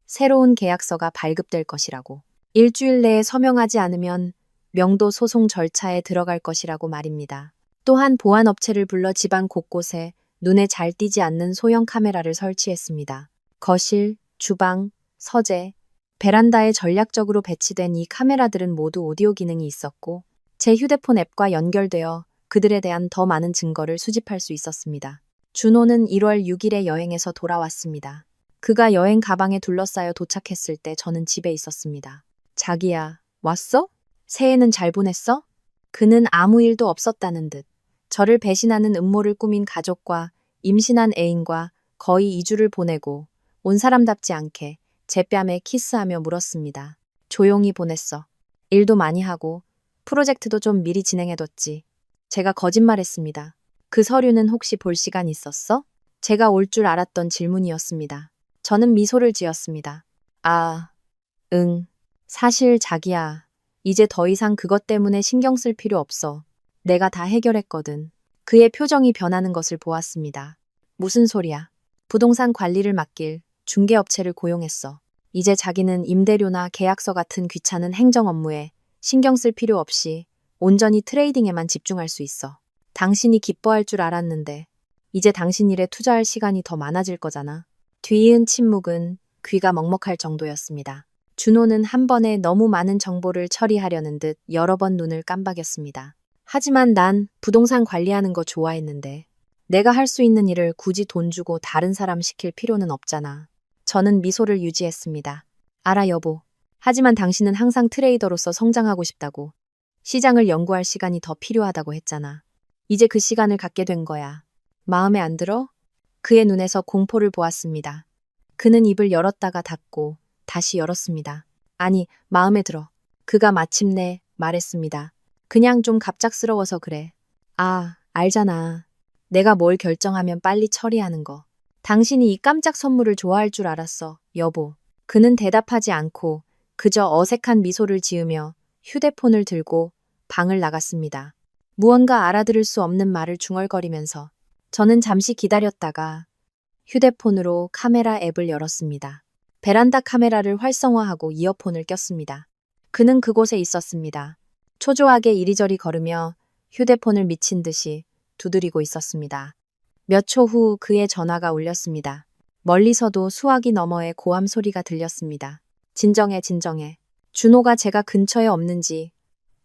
새로운 계약서가 발급될 것이라고. 일주일 내에 서명하지 않으면 명도 소송 절차에 들어갈 것이라고 말입니다. 또한 보안업체를 불러 집안 곳곳에 눈에 잘 띄지 않는 소형 카메라를 설치했습니다. 거실, 주방, 서재, 베란다에 전략적으로 배치된 이 카메라들은 모두 오디오 기능이 있었고 제 휴대폰 앱과 연결되어 그들에 대한 더 많은 증거를 수집할 수 있었습니다. 준호는 1월 6일에 여행에서 돌아왔습니다. 그가 여행 가방에 둘러싸여 도착했을 때 저는 집에 있었습니다. 자기야, 왔어? 새해는 잘 보냈어? 그는 아무 일도 없었다는 듯 저를 배신하는 음모를 꾸민 가족과 임신한 애인과 거의 2주를 보내고 온 사람답지 않게 제 뺨에 키스하며 물었습니다. 조용히 보냈어. 일도 많이 하고 프로젝트도 좀 미리 진행해뒀지. 제가 거짓말했습니다. 그 서류는 혹시 볼 시간 있었어? 제가 올 줄 알았던 질문이었습니다. 저는 미소를 지었습니다. 아, 응. 사실 자기야, 이제 더 이상 그것 때문에 신경 쓸 필요 없어. 내가 다 해결했거든. 그의 표정이 변하는 것을 보았습니다. 무슨 소리야? 부동산 관리를 맡길 중개업체를 고용했어. 이제 자기는 임대료나 계약서 같은 귀찮은 행정 업무에 신경 쓸 필요 없이 온전히 트레이딩에만 집중할 수 있어. 당신이 기뻐할 줄 알았는데 이제 당신 일에 투자할 시간이 더 많아질 거잖아. 뒤이은 침묵은 귀가 먹먹할 정도였습니다. 준호는 한 번에 너무 많은 정보를 처리하려는 듯 여러 번 눈을 깜박였습니다. 하지만 난 부동산 관리하는 거 좋아했는데 내가 할 수 있는 일을 굳이 돈 주고 다른 사람 시킬 필요는 없잖아. 저는 미소를 유지했습니다. 알아 여보. 하지만 당신은 항상 트레이더로서 성장하고 싶다고 시장을 연구할 시간이 더 필요하다고 했잖아. 이제 그 시간을 갖게 된 거야. 마음에 안 들어? 그의 눈에서 공포를 보았습니다. 그는 입을 열었다가 닫고 다시 열었습니다. 아니, 마음에 들어. 그가 마침내 말했습니다. 그냥 좀 갑작스러워서 그래. 아, 알잖아. 내가 뭘 결정하면 빨리 처리하는 거. 당신이 이 깜짝 선물을 좋아할 줄 알았어, 여보. 그는 대답하지 않고 그저 어색한 미소를 지으며 휴대폰을 들고 방을 나갔습니다. 무언가 알아들을 수 없는 말을 중얼거리면서 저는 잠시 기다렸다가 휴대폰으로 카메라 앱을 열었습니다. 베란다 카메라를 활성화하고 이어폰을 꼈습니다. 그는 그곳에 있었습니다. 초조하게 이리저리 걸으며 휴대폰을 미친 듯이 두드리고 있었습니다. 몇 초 후 그의 전화가 울렸습니다. 멀리서도 수화기 너머의 고함 소리가 들렸습니다. 진정해, 진정해. 준호가 제가 근처에 없는지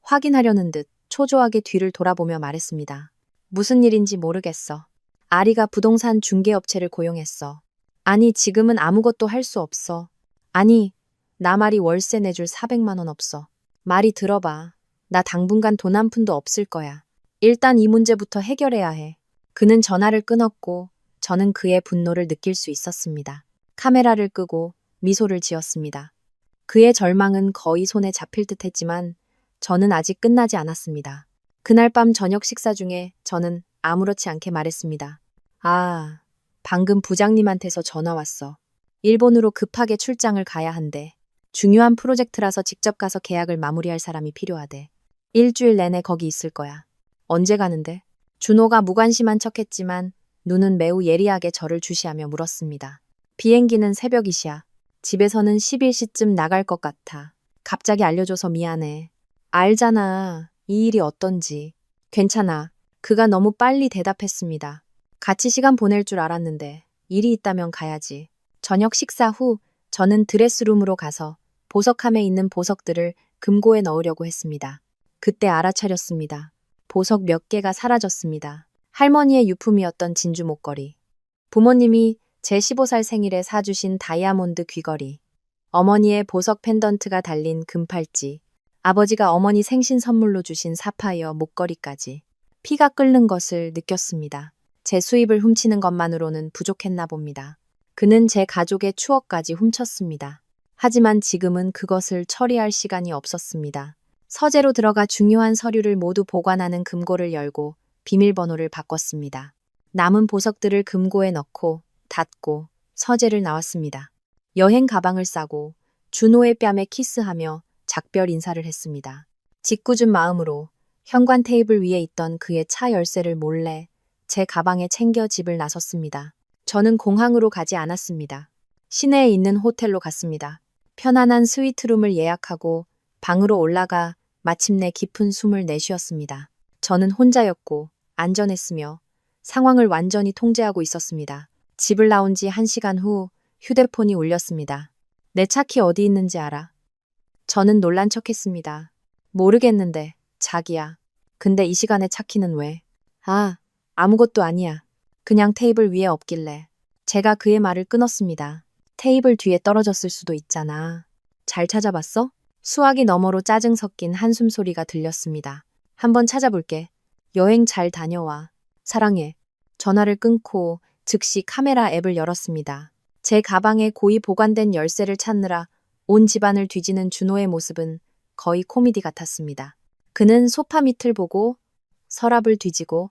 확인하려는 듯 초조하게 뒤를 돌아보며 말했습니다. 무슨 일인지 모르겠어. 아리가 부동산 중개업체를 고용했어. 아니, 지금은 아무것도 할 수 없어. 아니, 나 말이 월세 내줄 400만 원 없어. 말이 들어봐. 나 당분간 돈 한 푼도 없을 거야. 일단 이 문제부터 해결해야 해. 그는 전화를 끊었고 저는 그의 분노를 느낄 수 있었습니다. 카메라를 끄고 미소를 지었습니다. 그의 절망은 거의 손에 잡힐 듯 했지만 저는 아직 끝나지 않았습니다. 그날 밤 저녁 식사 중에 저는 아무렇지 않게 말했습니다. 아, 방금 부장님한테서 전화 왔어. 일본으로 급하게 출장을 가야 한대. 중요한 프로젝트라서 직접 가서 계약을 마무리할 사람이 필요하대. 일주일 내내 거기 있을 거야. 언제 가는데? 준호가 무관심한 척했지만 눈은 매우 예리하게 저를 주시하며 물었습니다. 비행기는 새벽이시야. 집에서는 11시쯤 나갈 것 같아. 갑자기 알려줘서 미안해. 알잖아. 이 일이 어떤지. 괜찮아. 그가 너무 빨리 대답했습니다. 같이 시간 보낼 줄 알았는데 일이 있다면 가야지. 저녁 식사 후 저는 드레스룸으로 가서 보석함에 있는 보석들을 금고에 넣으려고 했습니다. 그때 알아차렸습니다. 보석 몇 개가 사라졌습니다. 할머니의 유품이었던 진주 목걸이. 부모님이 제 15살 생일에 사주신 다이아몬드 귀걸이. 어머니의 보석 펜던트가 달린 금팔찌. 아버지가 어머니 생신 선물로 주신 사파이어 목걸이까지. 피가 끓는 것을 느꼈습니다. 제 수입을 훔치는 것만으로는 부족했나 봅니다. 그는 제 가족의 추억까지 훔쳤습니다. 하지만 지금은 그것을 처리할 시간이 없었습니다. 서재로 들어가 중요한 서류를 모두 보관하는 금고를 열고 비밀번호를 바꿨습니다. 남은 보석들을 금고에 넣고 닫고 서재를 나왔습니다. 여행 가방을 싸고 준호의 뺨에 키스하며 작별 인사를 했습니다. 짓궂은 마음으로 현관 테이블 위에 있던 그의 차 열쇠를 몰래 제 가방에 챙겨 집을 나섰습니다. 저는 공항으로 가지 않았습니다. 시내에 있는 호텔로 갔습니다. 편안한 스위트룸을 예약하고 방으로 올라가 마침내 깊은 숨을 내쉬었습니다. 저는 혼자였고 안전했으며 상황을 완전히 통제하고 있었습니다. 집을 나온 지 1시간 후 휴대폰이 울렸습니다. 내 차키 어디 있는지 알아? 저는 놀란 척했습니다. 모르겠는데, 자기야. 근데 이 시간에 차키는 왜? 아무것도 아니야. 그냥 테이블 위에 없길래. 제가 그의 말을 끊었습니다. 테이블 뒤에 떨어졌을 수도 있잖아. 잘 찾아봤어? 수화기 너머로 짜증 섞인 한숨 소리가 들렸습니다. 한번 찾아볼게. 여행 잘 다녀와. 사랑해. 전화를 끊고 즉시 카메라 앱을 열었습니다. 제 가방에 고이 보관된 열쇠를 찾느라 온 집안을 뒤지는 준호의 모습은 거의 코미디 같았습니다. 그는 소파 밑을 보고 서랍을 뒤지고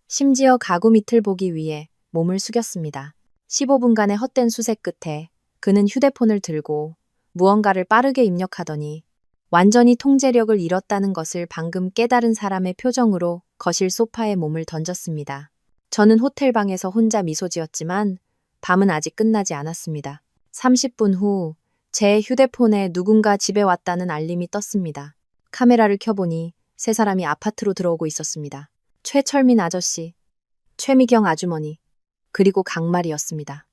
심지어 가구 밑을 보기 위해 몸을 숙였습니다. 15분간의 헛된 수색 끝에 그는 휴대폰을 들고 무언가를 빠르게 입력하더니 완전히 통제력을 잃었다는 것을 방금 깨달은 사람의 표정으로 거실 소파에 몸을 던졌습니다. 저는 호텔방에서 혼자 미소 지었지만 밤은 아직 끝나지 않았습니다. 30분 후 제 휴대폰에 누군가 집에 왔다는 알림이 떴습니다. 카메라를 켜보니 세 사람이 아파트로 들어오고 있었습니다. 최철민 아저씨, 최미경 아주머니, 그리고 강말이었습니다.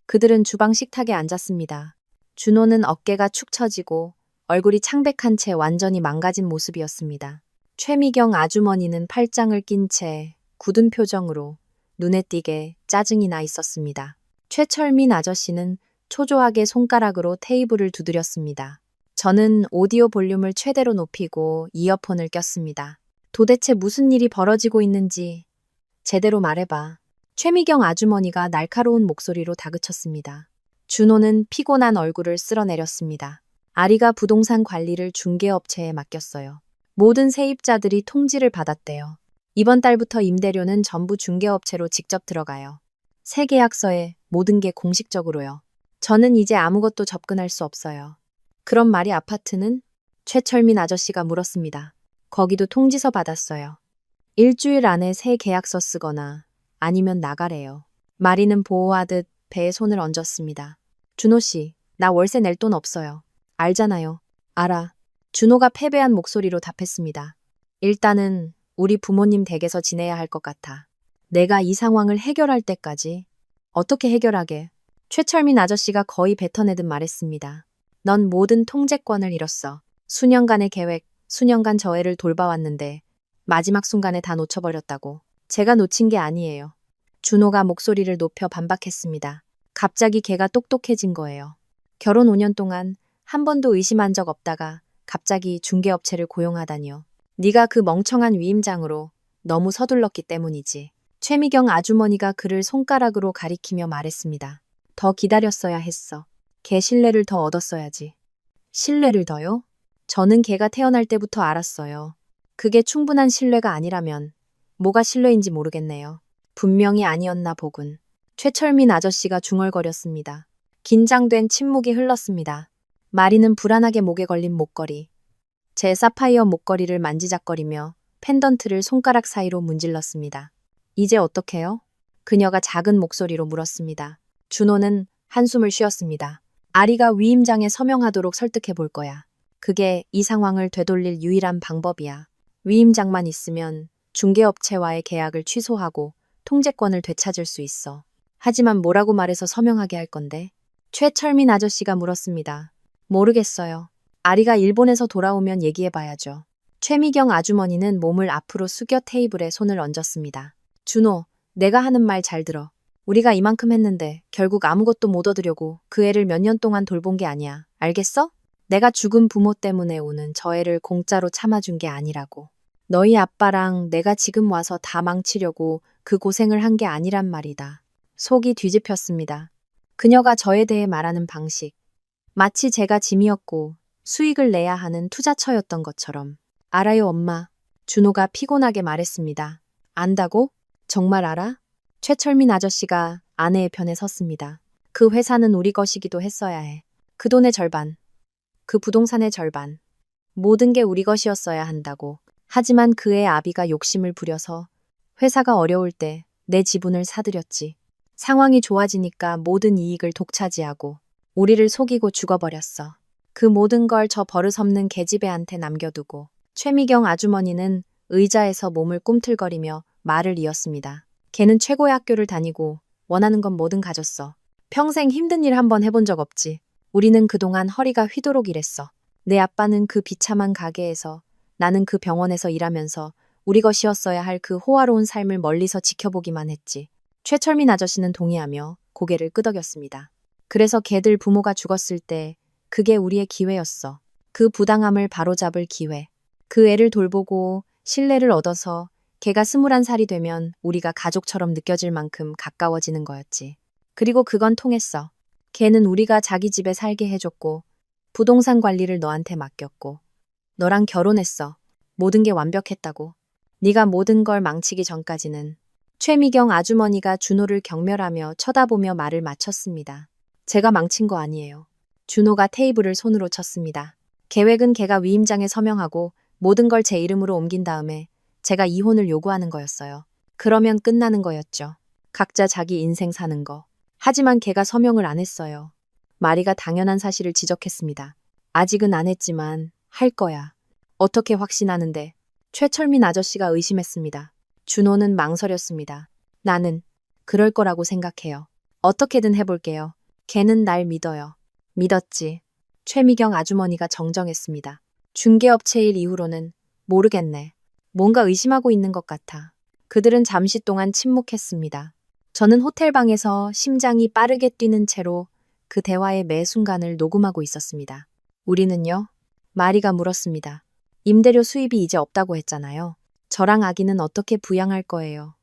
그들은 주방 식탁에 앉았습니다. 준호는 어깨가 축 처지고 얼굴이 창백한 채 완전히 망가진 모습이었습니다. 최미경 아주머니는 팔짱을 낀 채 굳은 표정으로 눈에 띄게 짜증이 나 있었습니다. 최철민 아저씨는 초조하게 손가락으로 테이블을 두드렸습니다. 저는 오디오 볼륨을 최대로 높이고 이어폰을 꼈습니다. 도대체 무슨 일이 벌어지고 있는지 제대로 말해봐. 최미경 아주머니가 날카로운 목소리로 다그쳤습니다. 준호는 피곤한 얼굴을 쓸어내렸습니다. 아리가 부동산 관리를 중개업체에 맡겼어요. 모든 세입자들이 통지를 받았대요. 이번 달부터 임대료는 전부 중개업체로 직접 들어가요. 새 계약서에 모든 게 공식적으로요. 저는 이제 아무것도 접근할 수 없어요. 그런 말이 아파트는? 최철민 아저씨가 물었습니다. 거기도 통지서 받았어요. 일주일 안에 새 계약서 쓰거나 아니면 나가래요. 마리는 보호하듯 배에 손을 얹었습니다. 준호 씨, 나 월세 낼 돈 없어요. 알잖아요. 알아. 준호가 패배한 목소리로 답했습니다. 일단은 우리 부모님 댁에서 지내야 할 것 같아. 내가 이 상황을 해결할 때까지. 어떻게 해결하게? 최철민 아저씨가 거의 뱉어내듯 말했습니다. 넌 모든 통제권을 잃었어. 수년간의 계획, 수년간 저 애를 돌봐왔는데 마지막 순간에 다 놓쳐버렸다고. 제가 놓친 게 아니에요. 준호가 목소리를 높여 반박했습니다. 갑자기 걔가 똑똑해진 거예요. 결혼 5년 동안 한 번도 의심한 적 없다가 갑자기 중개업체를 고용하다니요. 네가 그 멍청한 위임장으로 너무 서둘렀기 때문이지. 최미경 아주머니가 그를 손가락으로 가리키며 말했습니다. 더 기다렸어야 했어. 걔 신뢰를 더 얻었어야지. 신뢰를 더요? 저는 걔가 태어날 때부터 알았어요. 그게 충분한 신뢰가 아니라면 뭐가 신뢰인지 모르겠네요. 분명히 아니었나 보군. 최철민 아저씨가 중얼거렸습니다. 긴장된 침묵이 흘렀습니다. 마리는 불안하게 목에 걸린 목걸이. 제 사파이어 목걸이를 만지작거리며 펜던트를 손가락 사이로 문질렀습니다. 이제 어떡해요? 그녀가 작은 목소리로 물었습니다. 준호는 한숨을 쉬었습니다. 아리가 위임장에 서명하도록 설득해 볼 거야. 그게 이 상황을 되돌릴 유일한 방법이야. 위임장만 있으면 중개업체와의 계약을 취소하고 통제권을 되찾을 수 있어. 하지만 뭐라고 말해서 서명하게 할 건데? 최철민 아저씨가 물었습니다. 모르겠어요. 아리가 일본에서 돌아오면 얘기해봐야죠. 최미경 아주머니는 몸을 앞으로 숙여 테이블에 손을 얹었습니다. 준호, 내가 하는 말 잘 들어. 우리가 이만큼 했는데 결국 아무것도 못 얻으려고 그 애를 몇 년 동안 돌본 게 아니야. 알겠어? 내가 죽은 부모 때문에 오는 저 애를 공짜로 참아준 게 아니라고. 너희 아빠랑 내가 지금 와서 다 망치려고 그 고생을 한 게 아니란 말이다. 속이 뒤집혔습니다. 그녀가 저에 대해 말하는 방식. 마치 제가 짐이었고 수익을 내야 하는 투자처였던 것처럼. 알아요, 엄마. 준호가 피곤하게 말했습니다. 안다고? 정말 알아? 최철민 아저씨가 아내의 편에 섰습니다. 그 회사는 우리 것이기도 했어야 해. 그 돈의 절반, 그 부동산의 절반, 모든 게 우리 것이었어야 한다고. 하지만 그의 아비가 욕심을 부려서 회사가 어려울 때 내 지분을 사들였지. 상황이 좋아지니까 모든 이익을 독차지하고 우리를 속이고 죽어버렸어. 그 모든 걸 저 버릇없는 계집애한테 남겨두고 최미경 아주머니는 의자에서 몸을 꿈틀거리며 말을 이었습니다. 걔는 최고의 학교를 다니고 원하는 건 뭐든 가졌어. 평생 힘든 일 한번 해본 적 없지. 우리는 그동안 허리가 휘도록 일했어. 내 아빠는 그 비참한 가게에서, 나는 그 병원에서 일하면서 우리 것이었어야 할 그 호화로운 삶을 멀리서 지켜보기만 했지. 최철민 아저씨는 동의하며 고개를 끄덕였습니다. 그래서 걔들 부모가 죽었을 때 그게 우리의 기회였어. 그 부당함을 바로잡을 기회. 그 애를 돌보고 신뢰를 얻어서 걔가 21살이 되면 우리가 가족처럼 느껴질 만큼 가까워지는 거였지. 그리고 그건 통했어. 걔는 우리가 자기 집에 살게 해줬고 부동산 관리를 너한테 맡겼고 너랑 결혼했어. 모든 게 완벽했다고. 네가 모든 걸 망치기 전까지는. 최미경 아주머니가 준호를 경멸하며 쳐다보며 말을 마쳤습니다. 제가 망친 거 아니에요. 준호가 테이블을 손으로 쳤습니다. 계획은 걔가 위임장에 서명하고 모든 걸 제 이름으로 옮긴 다음에 제가 이혼을 요구하는 거였어요. 그러면 끝나는 거였죠. 각자 자기 인생 사는 거. 하지만 걔가 서명을 안 했어요. 마리가 당연한 사실을 지적했습니다. 아직은 안 했지만 할 거야. 어떻게 확신하는데? 최철민 아저씨가 의심했습니다. 준호는 망설였습니다. 나는 그럴 거라고 생각해요. 어떻게든 해볼게요. 걔는 날 믿어요. 믿었지. 최미경 아주머니가 정정했습니다. 중개업체 일 이후로는 모르겠네. 뭔가 의심하고 있는 것 같아. 그들은 잠시 동안 침묵했습니다. 저는 호텔방에서 심장이 빠르게 뛰는 채로 그 대화의 매 순간을 녹음하고 있었습니다. 우리는요? 마리가 물었습니다. 임대료 수입이 이제 없다고 했잖아요. 저랑 아기는 어떻게 부양할 거예요?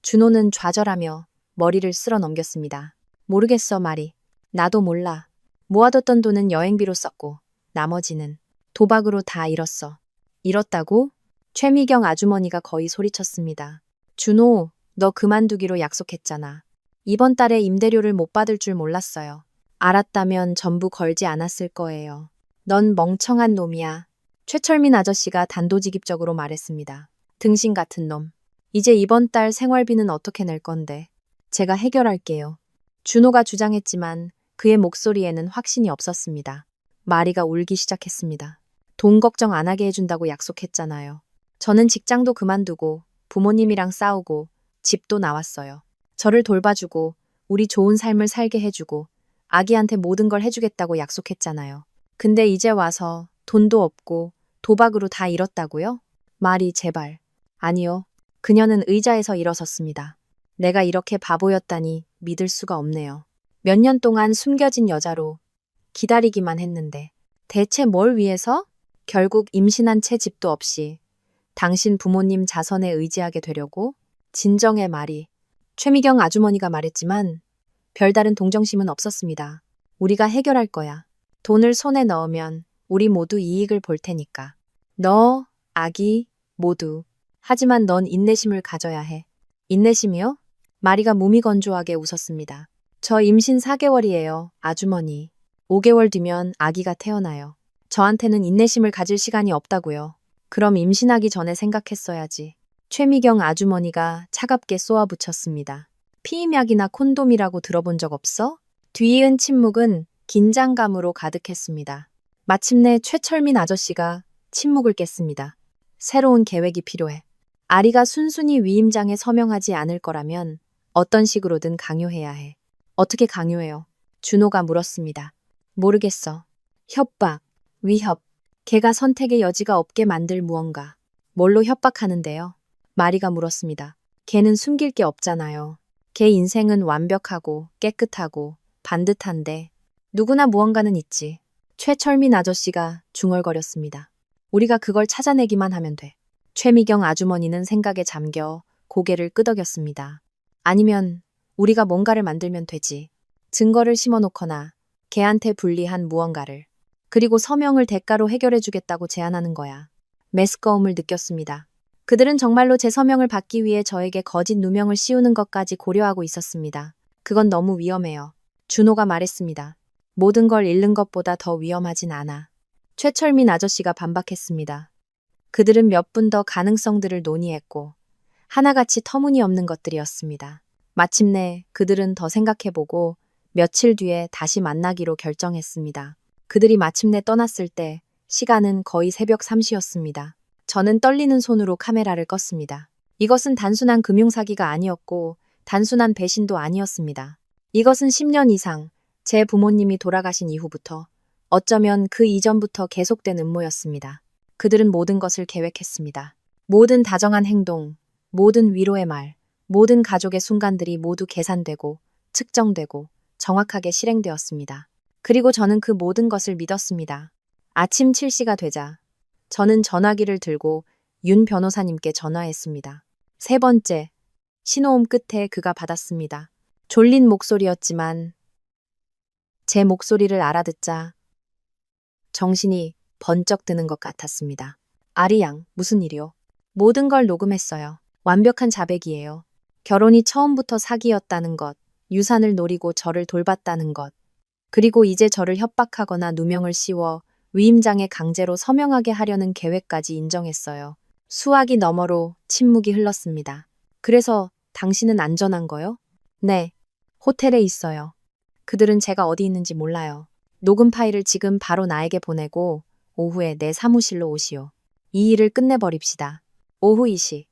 준호는 좌절하며 머리를 쓸어 넘겼습니다. 모르겠어, 마리. 나도 몰라. 모아뒀던 돈은 여행비로 썼고 나머지는 도박으로 다 잃었어. 잃었다고? 최미경 아주머니가 거의 소리쳤습니다. 준호, 너 그만두기로 약속했잖아. 이번 달에 임대료를 못 받을 줄 몰랐어요. 알았다면 전부 걸지 않았을 거예요. 넌 멍청한 놈이야. 최철민 아저씨가 단도직입적으로 말했습니다. 등신 같은 놈. 이제 이번 달 생활비는 어떻게 낼 건데? 제가 해결할게요. 준호가 주장했지만 그의 목소리에는 확신이 없었습니다. 마리가 울기 시작했습니다. 돈 걱정 안 하게 해준다고 약속했잖아요. 저는 직장도 그만두고 부모님이랑 싸우고 집도 나왔어요. 저를 돌봐주고 우리 좋은 삶을 살게 해주고 아기한테 모든 걸 해주겠다고 약속했잖아요. 근데 이제 와서 돈도 없고 도박으로 다 잃었다고요? 마리, 제발. 아니요. 그녀는 의자에서 일어섰습니다. 내가 이렇게 바보였다니 믿을 수가 없네요. 몇 년 동안 숨겨진 여자로 기다리기만 했는데 대체 뭘 위해서? 결국 임신한 채 집도 없이 당신 부모님 자선에 의지하게 되려고? 진정의 말이. 최미경 아주머니가 말했지만 별다른 동정심은 없었습니다. 우리가 해결할 거야. 돈을 손에 넣으면 우리 모두 이익을 볼 테니까. 너, 아기, 모두. 하지만 넌 인내심을 가져야 해. 인내심이요? 마리가 무미건조하게 웃었습니다. 저 임신 4개월이에요, 아주머니. 5개월 뒤면 아기가 태어나요. 저한테는 인내심을 가질 시간이 없다고요. 그럼 임신하기 전에 생각했어야지. 최미경 아주머니가 차갑게 쏘아붙였습니다. 피임약이나 콘돔이라고 들어본 적 없어? 뒤이은 침묵은 긴장감으로 가득했습니다. 마침내 최철민 아저씨가 침묵을 깼습니다. 새로운 계획이 필요해. 아리가 순순히 위임장에 서명하지 않을 거라면 어떤 식으로든 강요해야 해. 어떻게 강요해요? 준호가 물었습니다. 모르겠어. 협박, 위협, 걔가 선택의 여지가 없게 만들 무언가. 뭘로 협박하는데요? 마리가 물었습니다. 걔는 숨길 게 없잖아요. 걔 인생은 완벽하고 깨끗하고 반듯한데 누구나 무언가는 있지. 최철민 아저씨가 중얼거렸습니다. 우리가 그걸 찾아내기만 하면 돼. 최미경 아주머니는 생각에 잠겨 고개를 끄덕였습니다. 아니면 우리가 뭔가를 만들면 되지. 증거를 심어놓거나 걔한테 불리한 무언가를. 그리고 서명을 대가로 해결해주겠다고 제안하는 거야. 메스꺼움을 느꼈습니다. 그들은 정말로 제 서명을 받기 위해 저에게 거짓 누명을 씌우는 것까지 고려하고 있었습니다. 그건 너무 위험해요. 준호가 말했습니다. 모든 걸 잃는 것보다 더 위험하진 않아. 최철민 아저씨가 반박했습니다. 그들은 몇 분 더 가능성들을 논의했고 하나같이 터무니없는 것들이었습니다. 마침내 그들은 더 생각해보고 며칠 뒤에 다시 만나기로 결정했습니다. 그들이 마침내 떠났을 때 시간은 거의 새벽 3시였습니다. 저는 떨리는 손으로 카메라를 껐습니다. 이것은 단순한 금융사기가 아니었고 단순한 배신도 아니었습니다. 이것은 10년 이상 제 부모님이 돌아가신 이후부터 어쩌면 그 이전부터 계속된 음모였습니다. 그들은 모든 것을 계획했습니다. 모든 다정한 행동, 모든 위로의 말, 모든 가족의 순간들이 모두 계산되고 측정되고 정확하게 실행되었습니다. 그리고 저는 그 모든 것을 믿었습니다. 아침 7시가 되자 저는 전화기를 들고 윤 변호사님께 전화했습니다. 세 번째, 신호음 끝에 그가 받았습니다. 졸린 목소리였지만 제 목소리를 알아듣자 정신이 번쩍 드는 것 같았습니다. 아리 양, 무슨 일이요? 모든 걸 녹음했어요. 완벽한 자백이에요. 결혼이 처음부터 사기였다는 것, 유산을 노리고 저를 돌봤다는 것, 그리고 이제 저를 협박하거나 누명을 씌워 위임장에 강제로 서명하게 하려는 계획까지 인정했어요. 수화기 너머로 침묵이 흘렀습니다. 그래서 당신은 안전한 거요? 네, 호텔에 있어요. 그들은 제가 어디 있는지 몰라요. 녹음 파일을 지금 바로 나에게 보내고 오후에 내 사무실로 오시오. 이 일을 끝내버립시다. 오후 2시.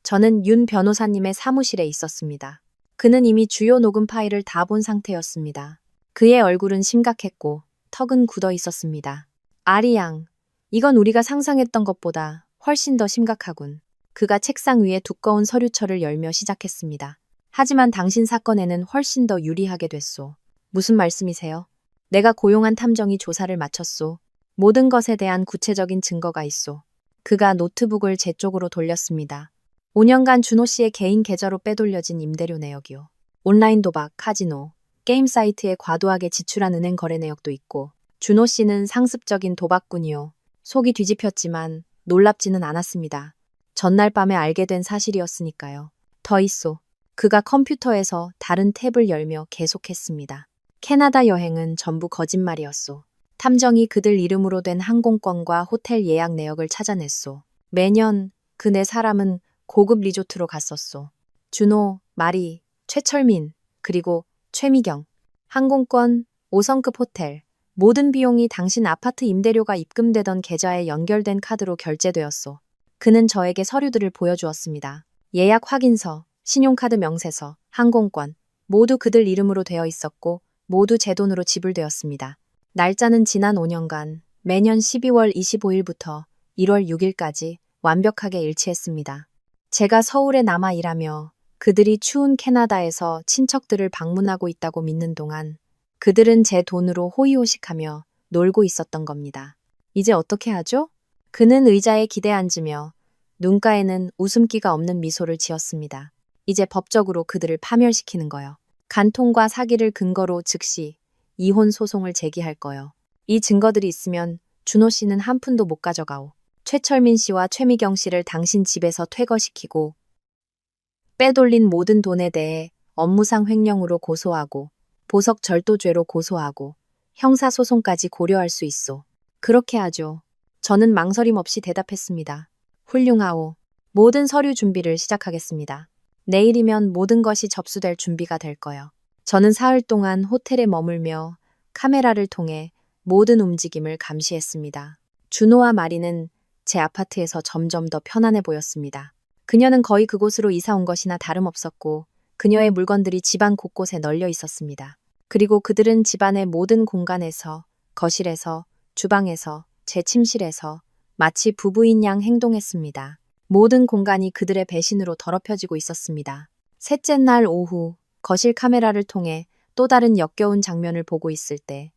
저는 윤 변호사님의 사무실에 있었습니다. 그는 이미 주요 녹음 파일을 다 본 상태였습니다. 그의 얼굴은 심각했고 턱은 굳어 있었습니다. 아리 양, 이건 우리가 상상했던 것보다 훨씬 더 심각하군. 그가 책상 위에 두꺼운 서류철을 열며 시작했습니다. 하지만 당신 사건에는 훨씬 더 유리하게 됐소. 무슨 말씀이세요? 내가 고용한 탐정이 조사를 마쳤소. 모든 것에 대한 구체적인 증거가 있소. 그가 노트북을 제 쪽으로 돌렸습니다. 5년간 준호 씨의 개인 계좌로 빼돌려진 임대료 내역이요. 온라인 도박, 카지노, 게임 사이트에 과도하게 지출한 은행 거래 내역도 있고 준호 씨는 상습적인 도박꾼이요. 속이 뒤집혔지만 놀랍지는 않았습니다. 전날 밤에 알게 된 사실이었으니까요. 더 있소. 그가 컴퓨터에서 다른 탭을 열며 계속했습니다. 캐나다 여행은 전부 거짓말이었소. 탐정이 그들 이름으로 된 항공권과 호텔 예약 내역을 찾아냈소. 매년 그 네 사람은 고급 리조트로 갔었소. 준호, 마리, 최철민, 그리고 최미경. 항공권, 5성급 호텔. 모든 비용이 당신 아파트 임대료가 입금되던 계좌에 연결된 카드로 결제되었소. 그는 저에게 서류들을 보여주었습니다. 예약 확인서, 신용카드 명세서, 항공권. 모두 그들 이름으로 되어 있었고 모두 제 돈으로 지불되었습니다. 날짜는 지난 5년간 매년 12월 25일부터 1월 6일까지 완벽하게 일치했습니다. 제가 서울에 남아 일하며 그들이 추운 캐나다에서 친척들을 방문하고 있다고 믿는 동안 그들은 제 돈으로 호의호식하며 놀고 있었던 겁니다. 이제 어떻게 하죠? 그는 의자에 기대앉으며 눈가에는 웃음기가 없는 미소를 지었습니다. 이제 법적으로 그들을 파멸시키는 거요. 간통과 사기를 근거로 즉시 이혼 소송을 제기할 거요. 이 증거들이 있으면 준호 씨는 한 푼도 못 가져가오. 최철민 씨와 최미경 씨를 당신 집에서 퇴거시키고 빼돌린 모든 돈에 대해 업무상 횡령으로 고소하고 보석 절도죄로 고소하고 형사소송까지 고려할 수 있소. 그렇게 하죠. 저는 망설임 없이 대답했습니다. 훌륭하오. 모든 서류 준비를 시작하겠습니다. 내일이면 모든 것이 접수될 준비가 될 거요. 저는 사흘 동안 호텔에 머물며 카메라를 통해 모든 움직임을 감시했습니다. 준호와 마리는 제 아파트에서 점점 더 편안해 보였습니다. 그녀는 거의 그곳으로 이사 온 것이나 다름없었고 그녀의 물건들이 집안 곳곳에 널려 있었습니다. 그리고 그들은 집안의 모든 공간에서, 거실에서, 주방에서, 제 침실에서 마치 부부인 양 행동했습니다. 모든 공간이 그들의 배신으로 더럽혀지고 있었습니다. 셋째 날 오후 거실 카메라를 통해 또 다른 역겨운 장면을 보고 있을 때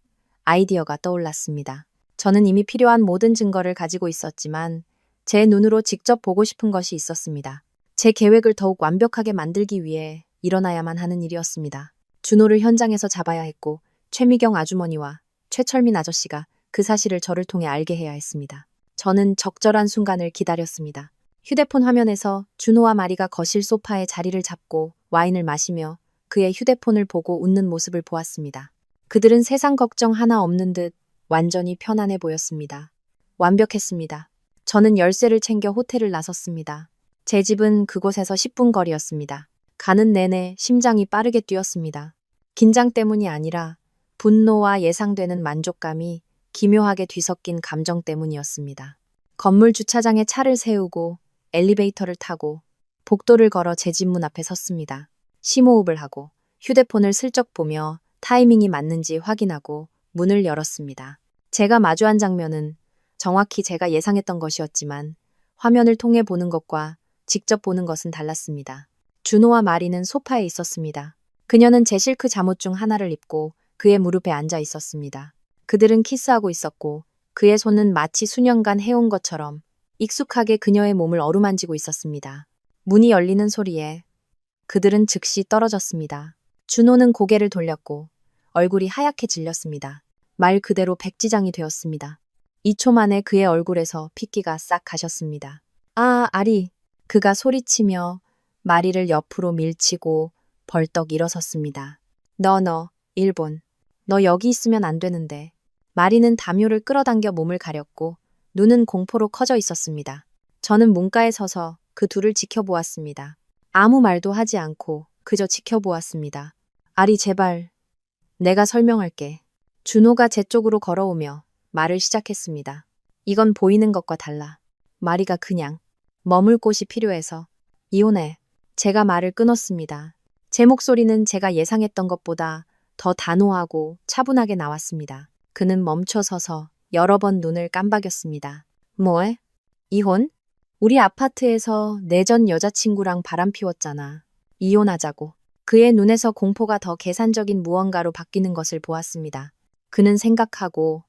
아이디어가 떠올랐습니다. 저는 이미 필요한 모든 증거를 가지고 있었지만 제 눈으로 직접 보고 싶은 것이 있었습니다. 제 계획을 더욱 완벽하게 만들기 위해 일어나야만 하는 일이었습니다. 준호를 현장에서 잡아야 했고 최미경 아주머니와 최철민 아저씨가 그 사실을 저를 통해 알게 해야 했습니다. 저는 적절한 순간을 기다렸습니다. 휴대폰 화면에서 준호와 마리가 거실 소파에 자리를 잡고 와인을 마시며 그의 휴대폰을 보고 웃는 모습을 보았습니다. 그들은 세상 걱정 하나 없는 듯 완전히 편안해 보였습니다. 완벽했습니다. 저는 열쇠를 챙겨 호텔을 나섰습니다. 제 집은 그곳에서 10분 거리였습니다. 가는 내내 심장이 빠르게 뛰었습니다. 긴장 때문이 아니라 분노와 예상되는 만족감이 기묘하게 뒤섞인 감정 때문이었습니다. 건물 주차장에 차를 세우고 엘리베이터를 타고 복도를 걸어 제 집 문 앞에 섰습니다. 심호흡을 하고 휴대폰을 슬쩍 보며 타이밍이 맞는지 확인하고 문을 열었습니다. 제가 마주한 장면은 정확히 제가 예상했던 것이었지만 화면을 통해 보는 것과 직접 보는 것은 달랐습니다. 준호와 마리는 소파에 있었습니다. 그녀는 제 실크 잠옷 중 하나를 입고 그의 무릎에 앉아 있었습니다. 그들은 키스하고 있었고 그의 손은 마치 수년간 해온 것처럼 익숙하게 그녀의 몸을 어루만지고 있었습니다. 문이 열리는 소리에 그들은 즉시 떨어졌습니다. 준호는 고개를 돌렸고 얼굴이 하얗게 질렸습니다. 말 그대로 백지장이 되었습니다. 2초 만에 그의 얼굴에서 핏기가 싹 가셨습니다. 아, 아리. 그가 소리치며 마리를 옆으로 밀치고 벌떡 일어섰습니다. 일본. 너 여기 있으면 안 되는데. 마리는 담요를 끌어당겨 몸을 가렸고 눈은 공포로 커져 있었습니다. 저는 문가에 서서 그 둘을 지켜보았습니다. 아무 말도 하지 않고 그저 지켜보았습니다. 아리 제발. 내가 설명할게. 준호가 제 쪽으로 걸어오며 말을 시작했습니다. 이건 보이는 것과 달라. 마리가 그냥 머물 곳이 필요해서 이혼해. 제가 말을 끊었습니다. 제 목소리는 제가 예상했던 것보다 더 단호하고 차분하게 나왔습니다. 그는 멈춰서서 여러 번 눈을 깜박였습니다. 뭐해? 이혼? 우리 아파트에서 내 전 여자친구랑 바람 피웠잖아. 이혼하자고. 그의 눈에서 공포가 더 계산적인 무언가로 바뀌는 것을 보았습니다. 그는 생각하고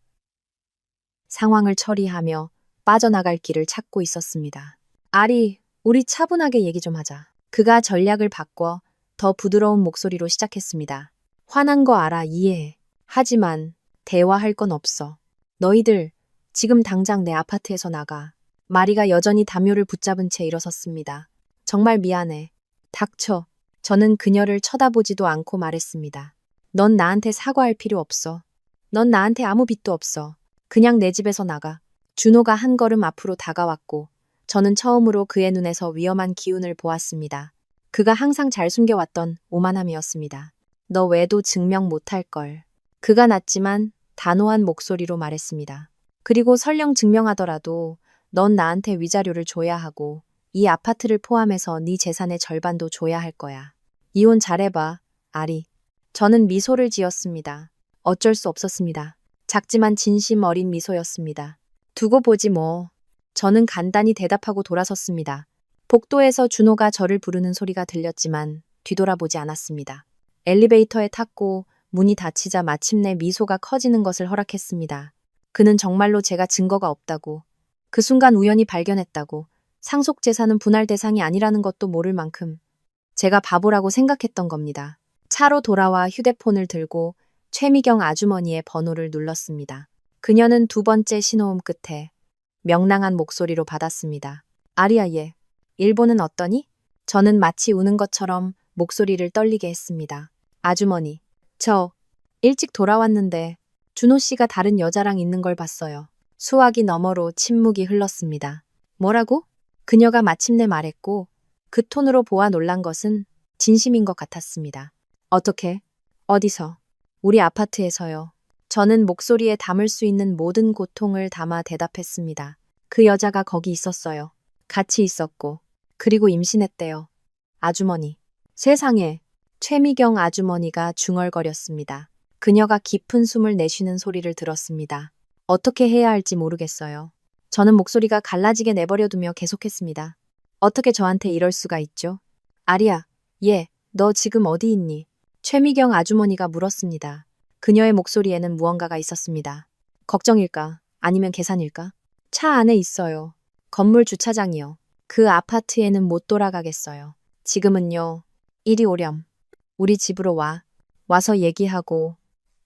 상황을 처리하며 빠져나갈 길을 찾고 있었습니다. 아리, 우리 차분하게 얘기 좀 하자. 그가 전략을 바꿔 더 부드러운 목소리로 시작했습니다. 화난 거 알아, 이해해. 하지만 대화할 건 없어. 너희들 지금 당장 내 아파트에서 나가. 마리가 여전히 담요를 붙잡은 채 일어섰습니다. 정말 미안해. 닥쳐. 저는 그녀를 쳐다보지도 않고 말했습니다. 넌 나한테 사과할 필요 없어. 넌 나한테 아무 빚도 없어. 그냥 내 집에서 나가. 준호가 한 걸음 앞으로 다가왔고 저는 처음으로 그의 눈에서 위험한 기운을 보았습니다. 그가 항상 잘 숨겨왔던 오만함이었습니다. 너 외도 증명 못할 걸. 그가 낮지만 단호한 목소리로 말했습니다. 그리고 설령 증명하더라도 넌 나한테 위자료를 줘야 하고 이 아파트를 포함해서 네 재산의 절반도 줘야 할 거야. 이혼 잘해봐, 아리. 저는 미소를 지었습니다. 어쩔 수 없었습니다. 작지만 진심 어린 미소였습니다. 두고 보지 뭐. 저는 간단히 대답하고 돌아섰습니다. 복도에서 준호가 저를 부르는 소리가 들렸지만 뒤돌아보지 않았습니다. 엘리베이터에 탔고 문이 닫히자 마침내 미소가 커지는 것을 허락했습니다. 그는 정말로 제가 증거가 없다고, 그 순간 우연히 발견했다고, 상속재산은 분할 대상이 아니라는 것도 모를 만큼 제가 바보라고 생각했던 겁니다. 차로 돌아와 휴대폰을 들고 최미경 아주머니의 번호를 눌렀습니다. 그녀는 두 번째 신호음 끝에 명랑한 목소리로 받았습니다. 아리야 얘, 일본은 어떠니? 저는 마치 우는 것처럼 목소리를 떨리게 했습니다. 아주머니, 저 일찍 돌아왔는데 준호 씨가 다른 여자랑 있는 걸 봤어요. 수화기 너머로 침묵이 흘렀습니다. 뭐라고? 그녀가 마침내 말했고 그 톤으로 보아 놀란 것은 진심인 것 같았습니다. 어떻게? 어디서? 우리 아파트에서요. 저는 목소리에 담을 수 있는 모든 고통을 담아 대답했습니다. 그 여자가 거기 있었어요. 같이 있었고, 그리고 임신했대요. 아주머니. 세상에. 최미경 아주머니가 중얼거렸습니다. 그녀가 깊은 숨을 내쉬는 소리를 들었습니다. 어떻게 해야 할지 모르겠어요. 저는 목소리가 갈라지게 내버려두며 계속했습니다. 어떻게 저한테 이럴 수가 있죠? 아리야, 얘, 너 지금 어디 있니? 최미경 아주머니가 물었습니다. 그녀의 목소리에는 무언가가 있었습니다. 걱정일까? 아니면 계산일까? 차 안에 있어요. 건물 주차장이요. 그 아파트에는 못 돌아가겠어요. 지금은요. 이리 오렴. 우리 집으로 와. 와서 얘기하고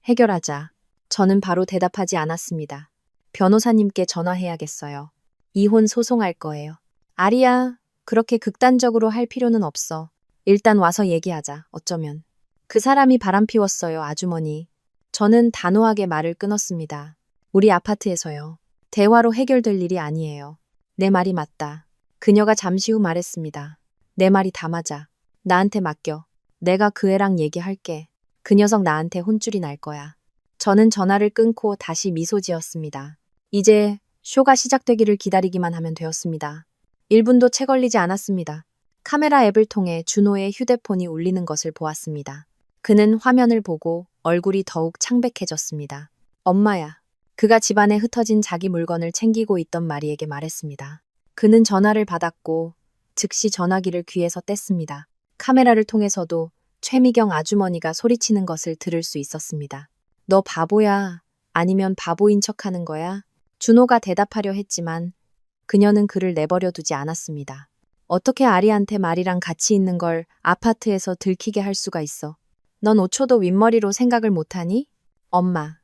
해결하자. 저는 바로 대답하지 않았습니다. 변호사님께 전화해야겠어요. 이혼 소송할 거예요. 아리야, 그렇게 극단적으로 할 필요는 없어. 일단 와서 얘기하자. 어쩌면. 그 사람이 바람 피웠어요, 아주머니. 저는 단호하게 말을 끊었습니다. 우리 아파트에서요. 대화로 해결될 일이 아니에요. 내 말이 맞다. 그녀가 잠시 후 말했습니다. 내 말이 다 맞아. 나한테 맡겨. 내가 그 애랑 얘기할게. 그 녀석 나한테 혼쭐이 날 거야. 저는 전화를 끊고 다시 미소 지었습니다. 이제 쇼가 시작되기를 기다리기만 하면 되었습니다. 1분도 채 걸리지 않았습니다. 카메라 앱을 통해 준호의 휴대폰이 울리는 것을 보았습니다. 그는 화면을 보고 얼굴이 더욱 창백해졌습니다. 엄마야. 그가 집안에 흩어진 자기 물건을 챙기고 있던 마리에게 말했습니다. 그는 전화를 받았고 즉시 전화기를 귀에서 뗐습니다. 카메라를 통해서도 최미경 아주머니가 소리치는 것을 들을 수 있었습니다. 너 바보야? 아니면 바보인 척하는 거야? 준호가 대답하려 했지만 그녀는 그를 내버려 두지 않았습니다. 어떻게 아리한테 말이랑 같이 있는 걸 아파트에서 들키게 할 수가 있어? 넌 5초도 윗머리로 생각을 못하니? 엄마.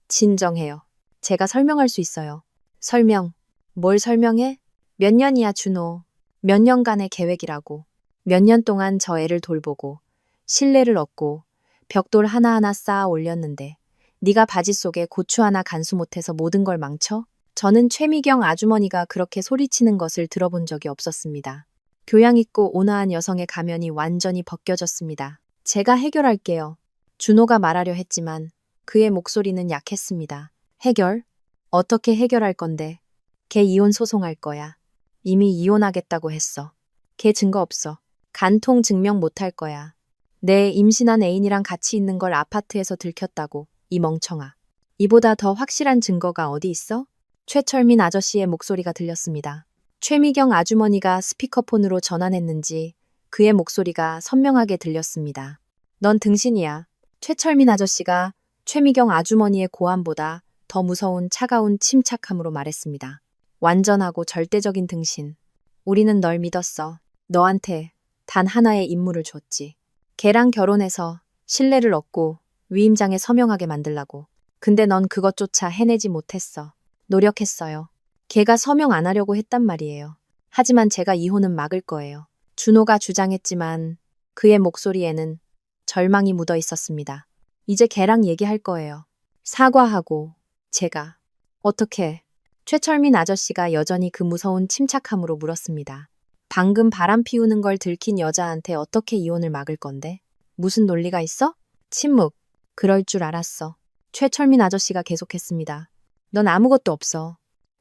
진정해요. 제가 설명할 수 있어요. 설명. 뭘 설명해? 몇 년이야, 준호. 몇 년간의 계획이라고. 몇 년 동안 저 애를 돌보고 신뢰를 얻고 벽돌 하나하나 쌓아 올렸는데 네가 바지 속에 고추 하나 간수 못해서 모든 걸 망쳐? 저는 최미경 아주머니가 그렇게 소리치는 것을 들어본 적이 없었습니다. 교양 있고 온화한 여성의 가면이 완전히 벗겨졌습니다. 제가 해결할게요. 준호가 말하려 했지만 그의 목소리는 약했습니다. 해결? 어떻게 해결할 건데? 걔 이혼 소송할 거야. 이미 이혼하겠다고 했어. 걔 증거 없어. 간통 증명 못할 거야. 내 임신한 애인이랑 같이 있는 걸 아파트에서 들켰다고. 이 멍청아. 이보다 더 확실한 증거가 어디 있어? 최철민 아저씨의 목소리가 들렸습니다. 최미경 아주머니가 스피커폰으로 전환했는지 그의 목소리가 선명하게 들렸습니다. 넌 등신이야. 최철민 아저씨가 최미경 아주머니의 고함보다 더 무서운 차가운 침착함으로 말했습니다. 완전하고 절대적인 등신. 우리는 널 믿었어. 너한테 단 하나의 임무를 줬지. 걔랑 결혼해서 신뢰를 얻고 위임장에 서명하게 만들라고. 근데 넌 그것조차 해내지 못했어. 노력했어요. 걔가 서명 안 하려고 했단 말이에요. 하지만 제가 이혼은 막을 거예요. 준호가 주장했지만 그의 목소리에는 절망이 묻어 있었습니다. 이제 걔랑 얘기할 거예요. 사과하고 제가. 어떻게? 최철민 아저씨가 여전히 그 무서운 침착함으로 물었습니다. 방금 바람 피우는 걸 들킨 여자한테 어떻게 이혼을 막을 건데? 무슨 논리가 있어? 침묵. 그럴 줄 알았어. 최철민 아저씨가 계속했습니다. 넌 아무것도 없어.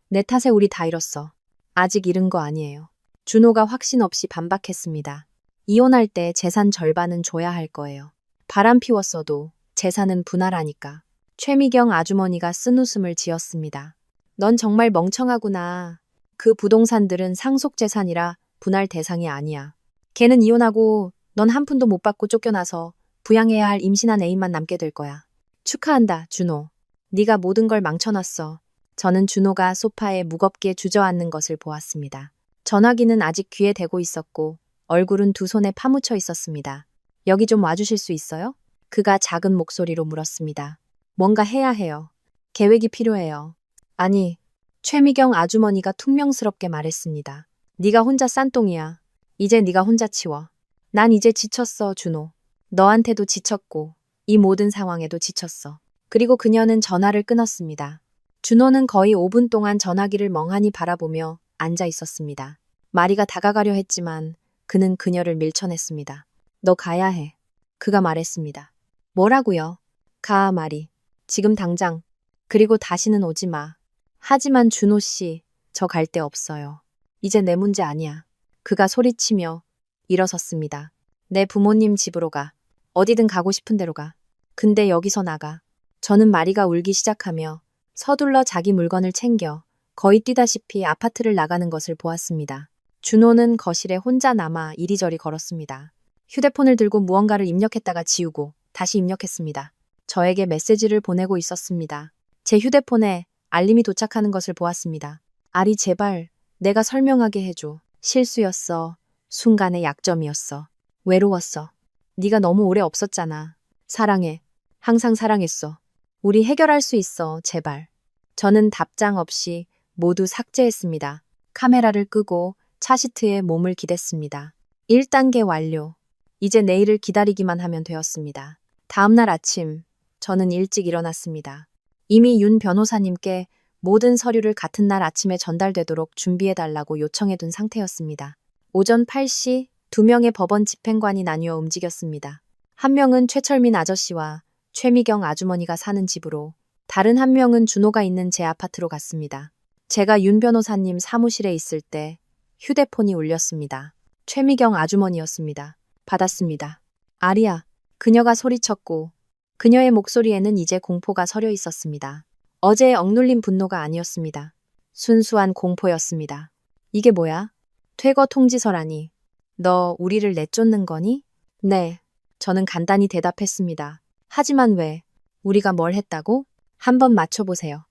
내 탓에 우리 다 잃었어. 아직 잃은 거 아니에요. 준호가 확신 없이 반박했습니다. 이혼할 때 재산 절반은 줘야 할 거예요. 바람 피웠어도 재산은 분할하니까. 최미경 아주머니가 쓴웃음을 지었습니다. 넌 정말 멍청하구나. 그 부동산들은 상속재산이라 분할 대상이 아니야. 걔는 이혼하고 넌 한 푼도 못 받고 쫓겨나서 부양해야 할 임신한 애인만 남게 될 거야. 축하한다, 준호. 네가 모든 걸 망쳐놨어. 저는 준호가 소파에 무겁게 주저앉는 것을 보았습니다. 전화기는 아직 귀에 대고 있었고 얼굴은 두 손에 파묻혀 있었습니다. 여기 좀 와주실 수 있어요? 그가 작은 목소리로 물었습니다. 뭔가 해야 해요. 계획이 필요해요. 아니, 최미경 아주머니가 퉁명스럽게 말했습니다. 네가 혼자 싼똥이야. 이제 네가 혼자 치워. 난 이제 지쳤어, 준호. 너한테도 지쳤고 이 모든 상황에도 지쳤어. 그리고 그녀는 전화를 끊었습니다. 준호는 거의 5분 동안 전화기를 멍하니 바라보며 앉아 있었습니다. 마리가 다가가려 했지만 그는 그녀를 밀쳐냈습니다. 너 가야 해. 그가 말했습니다. 뭐라고요? 가, 마리. 지금 당장. 그리고 다시는 오지 마. 하지만 준호 씨, 저 갈 데 없어요. 이제 내 문제 아니야. 그가 소리치며 일어섰습니다. 내 부모님 집으로 가. 어디든 가고 싶은 대로 가. 근데 여기서 나가. 저는 마리가 울기 시작하며 서둘러 자기 물건을 챙겨 거의 뛰다시피 아파트를 나가는 것을 보았습니다. 준호는 거실에 혼자 남아 이리저리 걸었습니다. 휴대폰을 들고 무언가를 입력했다가 지우고 다시 입력했습니다. 저에게 메시지를 보내고 있었습니다. 제 휴대폰에 알림이 도착하는 것을 보았습니다. 아리 제발 내가 설명하게 해줘. 실수였어. 순간의 약점이었어. 외로웠어. 네가 너무 오래 없었잖아. 사랑해. 항상 사랑했어. 우리 해결할 수 있어, 제발. 저는 답장 없이 모두 삭제했습니다. 카메라를 끄고 차 시트에 몸을 기댔습니다. 1단계 완료. 이제 내일을 기다리기만 하면 되었습니다. 다음날 아침, 저는 일찍 일어났습니다. 이미 윤 변호사님께 모든 서류를 같은 날 아침에 전달되도록 준비해달라고 요청해둔 상태였습니다. 오전 8시 2명의 법원 집행관이 나뉘어 움직였습니다. 한 명은 최철민 아저씨와 최미경 아주머니가 사는 집으로, 다른 한 명은 준호가 있는 제 아파트로 갔습니다. 제가 윤 변호사님 사무실에 있을 때 휴대폰이 울렸습니다. 최미경 아주머니였습니다. 받았습니다. 아리야, 그녀가 소리쳤고 그녀의 목소리에는 이제 공포가 서려 있었습니다. 어제의 억눌린 분노가 아니었습니다. 순수한 공포였습니다. 이게 뭐야? 퇴거 통지서라니. 너 우리를 내쫓는 거니? 네. 저는 간단히 대답했습니다. 하지만 왜? 우리가 뭘 했다고? 한번 맞춰보세요.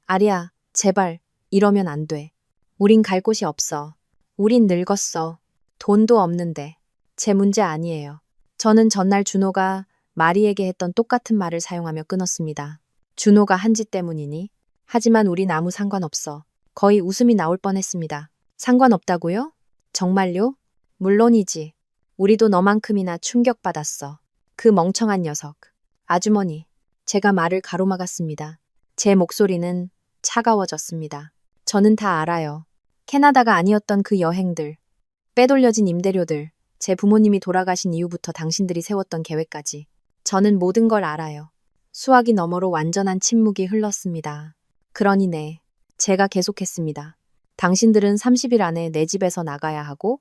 아리야, 제발, 이러면 안 돼. 우린 갈 곳이 없어. 우린 늙었어. 돈도 없는데. 제 문제 아니에요. 저는 전날 준호가 마리에게 했던 똑같은 말을 사용하며 끊었습니다. 준호가 한 짓 때문이니? 하지만 우린 아무 상관없어. 거의 웃음이 나올 뻔했습니다. 상관없다고요? 정말요? 물론이지. 우리도 너만큼이나 충격받았어. 그 멍청한 녀석. 아주머니, 제가 말을 가로막았습니다. 제 목소리는 차가워졌습니다. 저는 다 알아요. 캐나다가 아니었던 그 여행들, 빼돌려진 임대료들, 제 부모님이 돌아가신 이후부터 당신들이 세웠던 계획까지. 저는 모든 걸 알아요. 수화기 너머로 완전한 침묵이 흘렀습니다. 그러니 네, 제가 계속했습니다. 당신들은 30일 안에 내 집에서 나가야 하고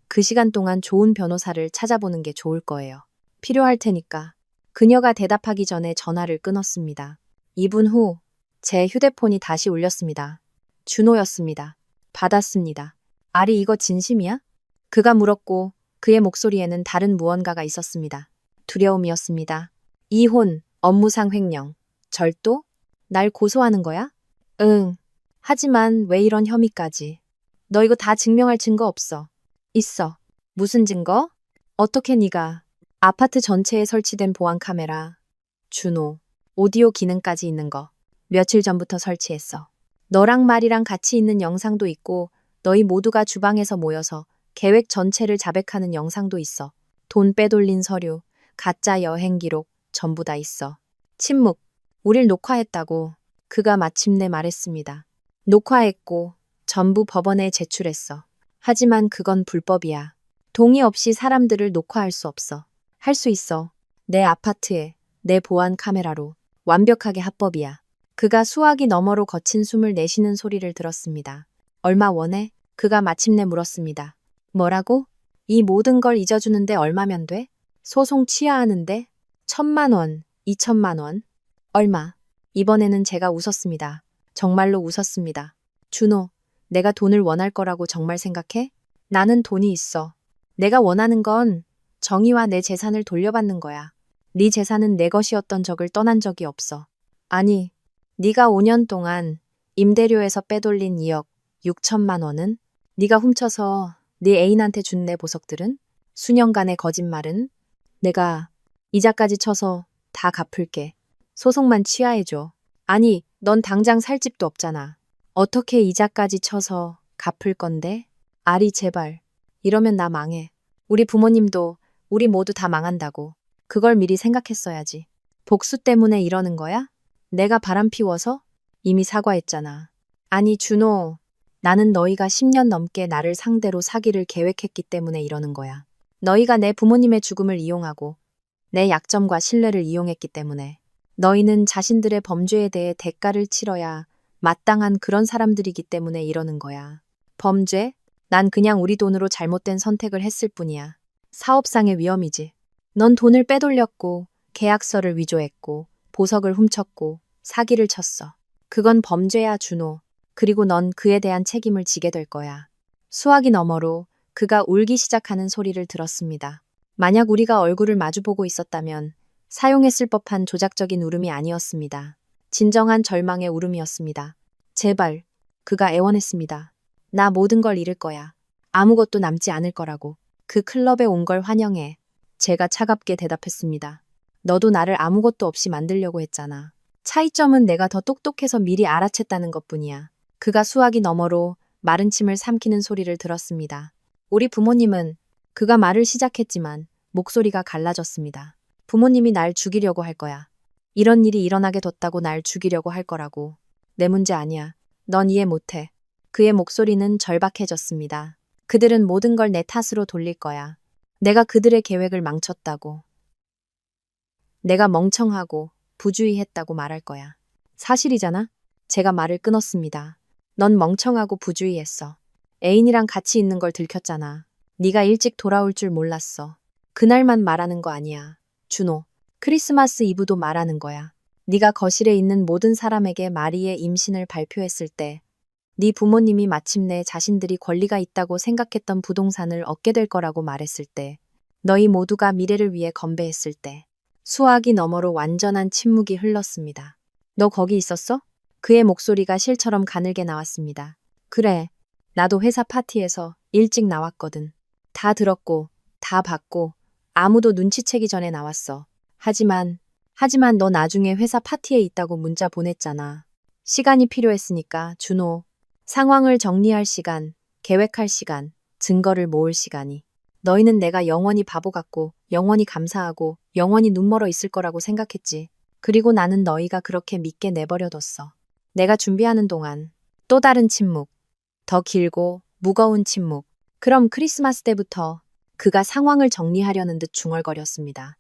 그 시간 동안 좋은 변호사를 찾아보는 게 좋을 거예요. 필요할 테니까. 그녀가 대답하기 전에 전화를 끊었습니다. 2분 후 제 휴대폰이 다시 울렸습니다. 준호였습니다. 받았습니다. 아리, 이거 진심이야? 그가 물었고 그의 목소리에는 다른 무언가가 있었습니다. 두려움이었습니다. 이혼, 업무상 횡령, 절도? 날 고소하는 거야? 응. 하지만 왜 이런 혐의까지? 너 이거 다 증명할 증거 없어. 있어. 무슨 증거? 어떻게 네가 아파트 전체에 설치된 보안 카메라, 준호, 오디오 기능까지 있는 거 며칠 전부터 설치했어. 너랑 말이랑 같이 있는 영상도 있고 너희 모두가 주방에서 모여서 계획 전체를 자백하는 영상도 있어. 돈 빼돌린 서류, 가짜 여행 기록 전부 다 있어. 침묵. 우릴 녹화했다고 그가 마침내 말했습니다. 녹화했고 전부 법원에 제출했어. 하지만 그건 불법이야. 동의 없이 사람들을 녹화할 수 없어. 할 수 있어. 내 아파트에, 내 보안 카메라로. 완벽하게 합법이야. 그가 수화기 너머로 거친 숨을 내쉬는 소리를 들었습니다. 얼마 원해? 그가 마침내 물었습니다. 뭐라고? 이 모든 걸 잊어주는데 얼마면 돼? 소송 취하하는데? 1,000만 원, 2,000만 원? 얼마? 이번에는 제가 웃었습니다. 정말로 웃었습니다. 준호, 내가 돈을 원할 거라고 정말 생각해? 나는 돈이 있어. 내가 원하는 건 정의와 내 재산을 돌려받는 거야. 네 재산은 내 것이었던 적을 떠난 적이 없어. 아니, 네가 5년 동안 임대료에서 빼돌린 2억 6천만 원은? 네가 훔쳐서 네 애인한테 준 내 보석들은? 수년간의 거짓말은? 내가 이자까지 쳐서 다 갚을게. 소송만 취하해줘. 아니, 넌 당장 살 집도 없잖아. 어떻게 이자까지 쳐서 갚을 건데? 아리, 제발. 이러면 나 망해. 우리 부모님도 우리 모두 다 망한다고. 그걸 미리 생각했어야지. 복수 때문에 이러는 거야? 내가 바람 피워서? 이미 사과했잖아. 아니, 준호. 나는 너희가 10년 넘게 나를 상대로 사기를 계획했기 때문에 이러는 거야. 너희가 내 부모님의 죽음을 이용하고 내 약점과 신뢰를 이용했기 때문에. 너희는 자신들의 범죄에 대해 대가를 치러야 마땅한 그런 사람들이기 때문에 이러는 거야. 범죄? 난 그냥 우리 돈으로 잘못된 선택을 했을 뿐이야. 사업상의 위험이지. 넌 돈을 빼돌렸고 계약서를 위조했고 보석을 훔쳤고 사기를 쳤어. 그건 범죄야, 준호. 그리고 넌 그에 대한 책임을 지게 될 거야. 수화기 너머로 그가 울기 시작하는 소리를 들었습니다. 만약 우리가 얼굴을 마주보고 있었다면 사용했을 법한 조작적인 울음이 아니었습니다. 진정한 절망의 울음이었습니다. 제발, 그가 애원했습니다. 나 모든 걸 잃을 거야. 아무것도 남지 않을 거라고. 그 클럽에 온 걸 환영해. 제가 차갑게 대답했습니다. 너도 나를 아무것도 없이 만들려고 했잖아. 차이점은 내가 더 똑똑해서 미리 알아챘다는 것뿐이야. 그가 수화기 너머로 마른 침을 삼키는 소리를 들었습니다. 우리 부모님은 그가 말을 시작했지만 목소리가 갈라졌습니다. 부모님이 날 죽이려고 할 거야. 이런 일이 일어나게 뒀다고 날 죽이려고 할 거라고. 내 문제 아니야. 넌 이해 못해. 그의 목소리는 절박해졌습니다. 그들은 모든 걸 내 탓으로 돌릴 거야. 내가 그들의 계획을 망쳤다고. 내가 멍청하고 부주의했다고 말할 거야. 사실이잖아? 제가 말을 끊었습니다. 넌 멍청하고 부주의했어. 애인이랑 같이 있는 걸 들켰잖아. 네가 일찍 돌아올 줄 몰랐어. 그날만 말하는 거 아니야. 준호, 크리스마스 이브도 말하는 거야. 네가 거실에 있는 모든 사람에게 마리의 임신을 발표했을 때, 네 부모님이 마침내 자신들이 권리가 있다고 생각했던 부동산을 얻게 될 거라고 말했을 때, 너희 모두가 미래를 위해 건배했을 때, 수화기 너머로 완전한 침묵이 흘렀습니다. 너 거기 있었어? 그의 목소리가 실처럼 가늘게 나왔습니다. 그래, 나도 회사 파티에서 일찍 나왔거든. 다 들었고, 다 봤고, 아무도 눈치채기 전에 나왔어. 하지만 너 나중에 회사 파티에 있다고 문자 보냈잖아. 시간이 필요했으니까, 준호. 상황을 정리할 시간, 계획할 시간, 증거를 모을 시간이. 너희는 내가 영원히 바보 같고, 영원히 감사하고, 영원히 눈멀어 있을 거라고 생각했지. 그리고 나는 너희가 그렇게 믿게 내버려뒀어. 내가 준비하는 동안 또 다른 침묵. 더 길고 무거운 침묵. 그럼 크리스마스 때부터 그가 상황을 정리하려는 듯 중얼거렸습니다.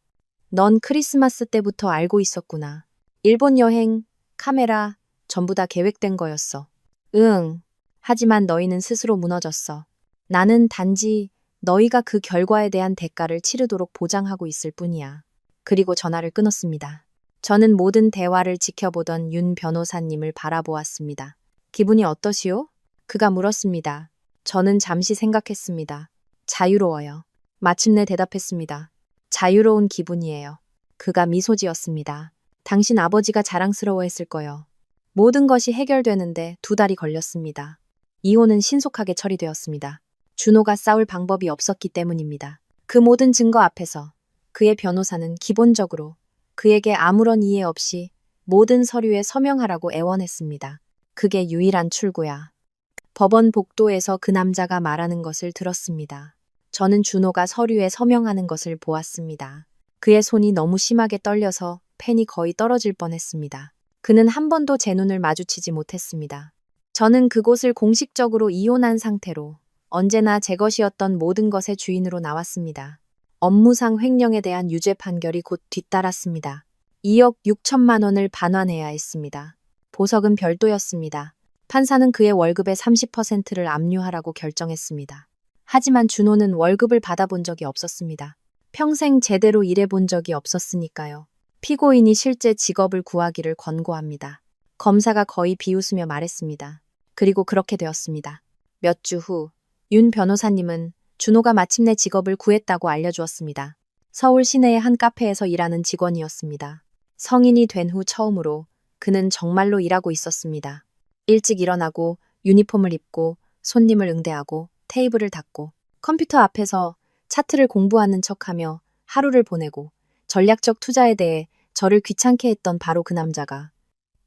넌 크리스마스 때부터 알고 있었구나. 일본 여행, 카메라, 전부 다 계획된 거였어. 응. 하지만 너희는 스스로 무너졌어. 나는 단지 너희가 그 결과에 대한 대가를 치르도록 보장하고 있을 뿐이야. 그리고 전화를 끊었습니다. 저는 모든 대화를 지켜보던 윤 변호사님을 바라보았습니다. 기분이 어떠시오? 그가 물었습니다. 저는 잠시 생각했습니다. 자유로워요. 마침내 대답했습니다. 자유로운 기분이에요. 그가 미소 지었습니다. 당신 아버지가 자랑스러워했을 거요. 모든 것이 해결되는데 2달이 걸렸습니다. 이혼은 신속하게 처리되었습니다. 준호가 싸울 방법이 없었기 때문입니다. 그 모든 증거 앞에서 그의 변호사는 기본적으로 그에게 아무런 이해 없이 모든 서류에 서명하라고 애원했습니다. 그게 유일한 출구야. 법원 복도에서 그 남자가 말하는 것을 들었습니다. 저는 준호가 서류에 서명하는 것을 보았습니다. 그의 손이 너무 심하게 떨려서 펜이 거의 떨어질 뻔했습니다. 그는 한 번도 제 눈을 마주치지 못했습니다. 저는 그곳을 공식적으로 이혼한 상태로 언제나 제 것이었던 모든 것의 주인으로 나왔습니다. 업무상 횡령에 대한 유죄 판결이 곧 뒤따랐습니다. 2억 6천만 원을 반환해야 했습니다. 보석은 별도였습니다. 판사는 그의 월급의 30%를 압류하라고 결정했습니다. 하지만 준호는 월급을 받아본 적이 없었습니다. 평생 제대로 일해본 적이 없었으니까요. 피고인이 실제 직업을 구하기를 권고합니다. 검사가 거의 비웃으며 말했습니다. 그리고 그렇게 되었습니다. 몇 주 후, 윤 변호사님은 준호가 마침내 직업을 구했다고 알려주었습니다. 서울 시내의 한 카페에서 일하는 직원이었습니다. 성인이 된 후 처음으로 그는 정말로 일하고 있었습니다. 일찍 일어나고 유니폼을 입고 손님을 응대하고 테이블을 닦고 컴퓨터 앞에서 차트를 공부하는 척하며 하루를 보내고 전략적 투자에 대해 저를 귀찮게 했던 바로 그 남자가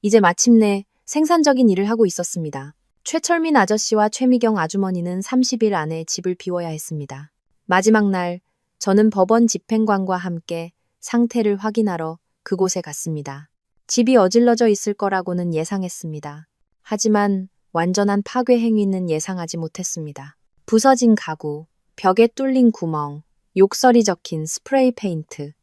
이제 마침내 생산적인 일을 하고 있었습니다. 최철민 아저씨와 최미경 아주머니는 30일 안에 집을 비워야 했습니다. 마지막 날 저는 법원 집행관과 함께 상태를 확인하러 그곳에 갔습니다. 집이 어질러져 있을 거라고는 예상했습니다. 하지만 완전한 파괴 행위는 예상하지 못했습니다. 부서진 가구, 벽에 뚫린 구멍, 욕설이 적힌 스프레이 페인트,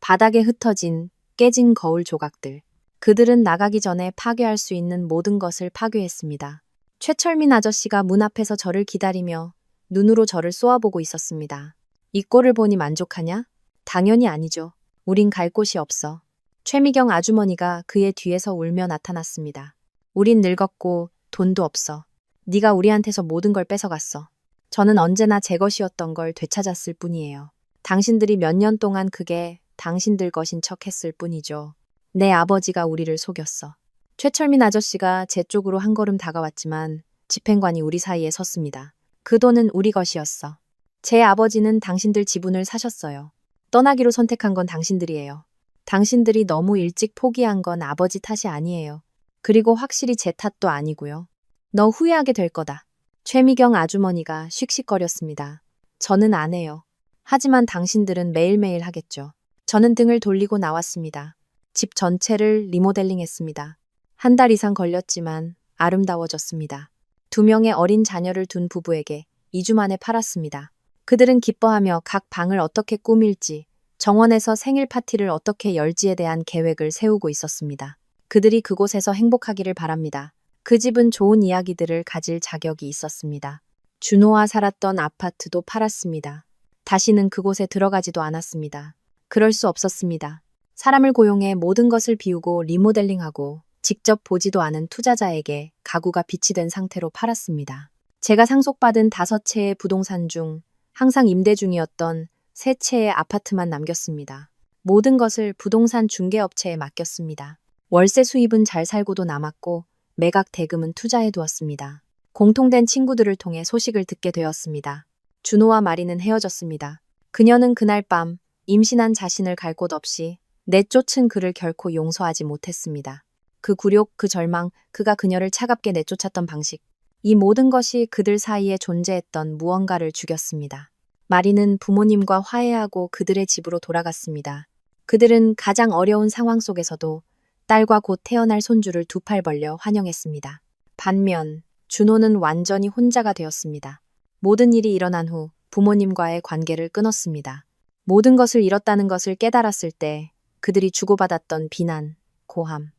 바닥에 흩어진 깨진 거울 조각들. 그들은 나가기 전에 파괴할 수 있는 모든 것을 파괴했습니다. 최철민 아저씨가 문 앞에서 저를 기다리며 눈으로 저를 쏘아보고 있었습니다. 이 꼴을 보니 만족하냐? 당연히 아니죠. 우린 갈 곳이 없어. 최미경 아주머니가 그의 뒤에서 울며 나타났습니다. 우린 늙었고 돈도 없어. 네가 우리한테서 모든 걸 뺏어갔어. 저는 언제나 제 것이었던 걸 되찾았을 뿐이에요. 당신들이 몇 년 동안 그게 당신들 것인 척 했을 뿐이죠. 내 아버지가 우리를 속였어. 최철민 아저씨가 제 쪽으로 한 걸음 다가왔지만 집행관이 우리 사이에 섰습니다. 그 돈은 우리 것이었어. 제 아버지는 당신들 지분을 사셨어요. 떠나기로 선택한 건 당신들이에요. 당신들이 너무 일찍 포기한 건 아버지 탓이 아니에요. 그리고 확실히 제 탓도 아니고요. 너 후회하게 될 거다. 최미경 아주머니가 씩씩거렸습니다. 저는 안 해요. 하지만 당신들은 매일매일 하겠죠. 저는 등을 돌리고 나왔습니다. 집 전체를 리모델링했습니다. 한 달 이상 걸렸지만 아름다워졌습니다. 2명의 어린 자녀를 둔 부부에게 2주 만에 팔았습니다. 그들은 기뻐하며 각 방을 어떻게 꾸밀지, 정원에서 생일 파티를 어떻게 열지에 대한 계획을 세우고 있었습니다. 그들이 그곳에서 행복하기를 바랍니다. 그 집은 좋은 이야기들을 가질 자격이 있었습니다. 준호와 살았던 아파트도 팔았습니다. 다시는 그곳에 들어가지도 않았습니다. 그럴 수 없었습니다. 사람을 고용해 모든 것을 비우고 리모델링하고 직접 보지도 않은 투자자에게 가구가 비치된 상태로 팔았습니다. 제가 상속받은 5채의 부동산 중 항상 임대 중이었던 3채의 아파트만 남겼습니다. 모든 것을 부동산 중개업체에 맡겼습니다. 월세 수입은 잘 살고도 남았고 매각 대금은 투자해 두었습니다. 공통된 친구들을 통해 소식을 듣게 되었습니다. 준호와 마리는 헤어졌습니다. 그녀는 그날 밤 임신한 자신을 갈 곳 없이 내쫓은 그를 결코 용서하지 못했습니다. 그 굴욕, 그 절망, 그가 그녀를 차갑게 내쫓았던 방식. 이 모든 것이 그들 사이에 존재했던 무언가를 죽였습니다. 마리는 부모님과 화해하고 그들의 집으로 돌아갔습니다. 그들은 가장 어려운 상황 속에서도 딸과 곧 태어날 손주를 2팔 벌려 환영했습니다. 반면 준호는 완전히 혼자가 되었습니다. 모든 일이 일어난 후 부모님과의 관계를 끊었습니다. 모든 것을 잃었다는 것을 깨달았을 때 그들이 주고받았던 비난, 고함,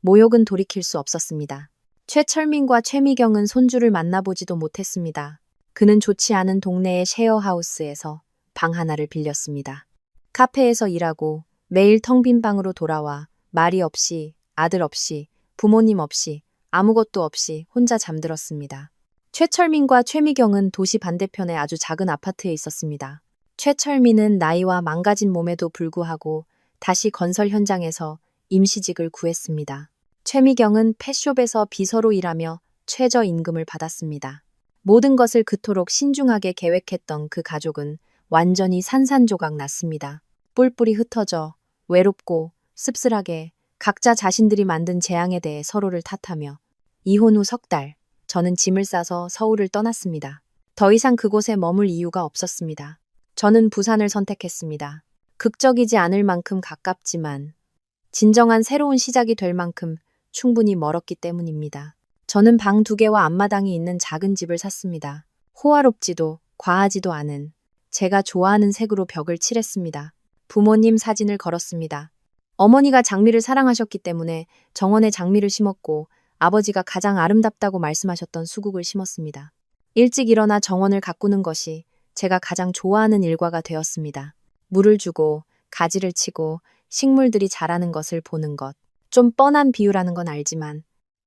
모욕은 돌이킬 수 없었습니다. 최철민과 최미경은 손주를 만나보지도 못했습니다. 그는 좋지 않은 동네의 셰어하우스에서 방 하나를 빌렸습니다. 카페에서 일하고 매일 텅 빈 방으로 돌아와 말이 없이, 아들 없이, 부모님 없이, 아무것도 없이 혼자 잠들었습니다. 최철민과 최미경은 도시 반대편의 아주 작은 아파트에 있었습니다. 최철민은 나이와 망가진 몸에도 불구하고 다시 건설 현장에서 임시직을 구했습니다. 최미경은 펫숍에서 비서로 일하며 최저임금을 받았습니다. 모든 것을 그토록 신중하게 계획했던 그 가족은 완전히 산산조각 났습니다. 뿔뿔이 흩어져 외롭고 씁쓸하게 각자 자신들이 만든 재앙에 대해 서로를 탓하며 이혼 후 3달, 저는 짐을 싸서 서울을 떠났습니다. 더 이상 그곳에 머물 이유가 없었습니다. 저는 부산을 선택했습니다. 극적이지 않을 만큼 가깝지만 진정한 새로운 시작이 될 만큼 충분히 멀었기 때문입니다. 저는 방 2개와 앞마당이 있는 작은 집을 샀습니다. 호화롭지도 과하지도 않은 제가 좋아하는 색으로 벽을 칠했습니다. 부모님 사진을 걸었습니다. 어머니가 장미를 사랑하셨기 때문에 정원에 장미를 심었고 아버지가 가장 아름답다고 말씀하셨던 수국을 심었습니다. 일찍 일어나 정원을 가꾸는 것이 제가 가장 좋아하는 일과가 되었습니다. 물을 주고 가지를 치고 식물들이 자라는 것을 보는 것. 좀 뻔한 비유라는 건 알지만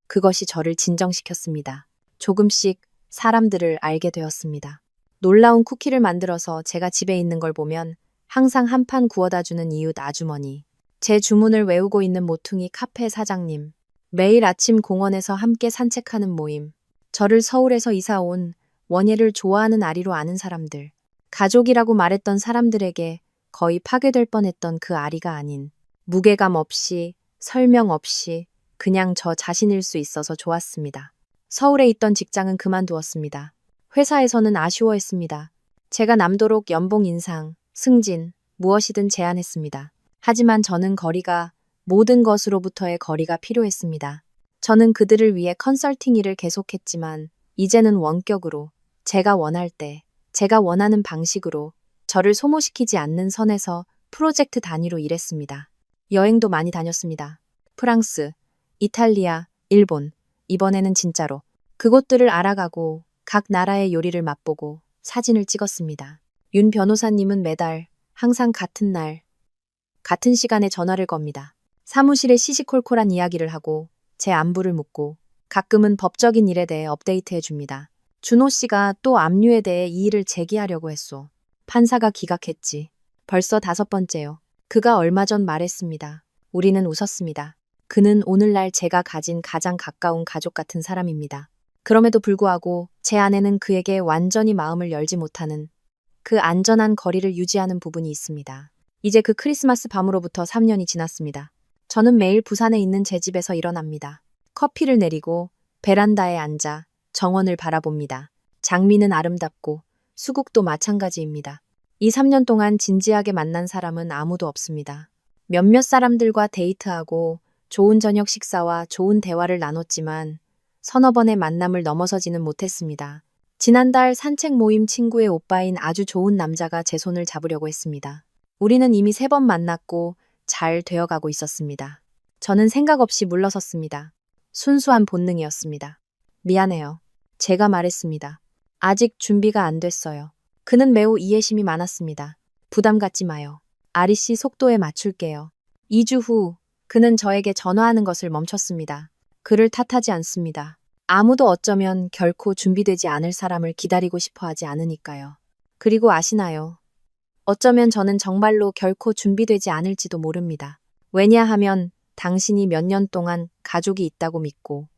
그것이 저를 진정시켰습니다. 조금씩 사람들을 알게 되었습니다. 놀라운 쿠키를 만들어서 제가 집에 있는 걸 보면 항상 한 판 구워다 주는 이웃 아주머니, 제 주문을 외우고 있는 모퉁이 카페 사장님, 매일 아침 공원에서 함께 산책하는 모임, 저를 서울에서 이사 온 원예를 좋아하는 아리로 아는 사람들, 가족이라고 말했던 사람들에게 거의 파괴될 뻔했던 그 아리가 아닌 무게감 없이 설명 없이 그냥 저 자신일 수 있어서 좋았습니다. 서울에 있던 직장은 그만두었습니다. 회사에서는 아쉬워했습니다. 제가 남도록 연봉 인상, 승진, 무엇이든 제안했습니다. 하지만 저는 거리가, 모든 것으로부터의 거리가 필요했습니다. 저는 그들을 위해 컨설팅 일을 계속했지만 이제는 원격으로, 제가 원할 때, 제가 원하는 방식으로 저를 소모시키지 않는 선에서 프로젝트 단위로 일했습니다. 여행도 많이 다녔습니다. 프랑스, 이탈리아, 일본, 이번에는 진짜로 그곳들을 알아가고 각 나라의 요리를 맛보고 사진을 찍었습니다. 윤 변호사님은 매달 항상 같은 날, 같은 시간에 전화를 겁니다. 사무실에 시시콜콜한 이야기를 하고 제 안부를 묻고 가끔은 법적인 일에 대해 업데이트해 줍니다. 준호 씨가 또 압류에 대해 이의를 제기하려고 했소. 판사가 기각했지. 벌써 5번째요. 그가 얼마 전 말했습니다. 우리는 웃었습니다. 그는 오늘날 제가 가진 가장 가까운 가족 같은 사람입니다. 그럼에도 불구하고 제 아내는 그에게 완전히 마음을 열지 못하는 그 안전한 거리를 유지하는 부분이 있습니다. 이제 그 크리스마스 밤으로부터 3년이 지났습니다. 저는 매일 부산에 있는 제 집에서 일어납니다. 커피를 내리고 베란다에 앉아 정원을 바라봅니다. 장미는 아름답고 수국도 마찬가지입니다. 이 3년 동안 진지하게 만난 사람은 아무도 없습니다. 몇몇 사람들과 데이트하고 좋은 저녁 식사와 좋은 대화를 나눴지만 서너 번의 만남을 넘어서지는 못했습니다. 지난달 산책 모임 친구의 오빠인 아주 좋은 남자가 제 손을 잡으려고 했습니다. 우리는 이미 3번 만났고 잘 되어가고 있었습니다. 저는 생각 없이 물러섰습니다. 순수한 본능이었습니다. 미안해요. 제가 말했습니다. 아직 준비가 안 됐어요. 그는 매우 이해심이 많았습니다. 부담 갖지 마요. 아리 씨 속도에 맞출게요. 2주 후 그는 저에게 전화하는 것을 멈췄습니다. 그를 탓하지 않습니다. 아무도 어쩌면 결코 준비되지 않을 사람을 기다리고 싶어 하지 않으니까요. 그리고 아시나요? 어쩌면 저는 정말로 결코 준비되지 않을지도 모릅니다. 왜냐하면 당신이 몇 년 동안 가족이 있다고 믿고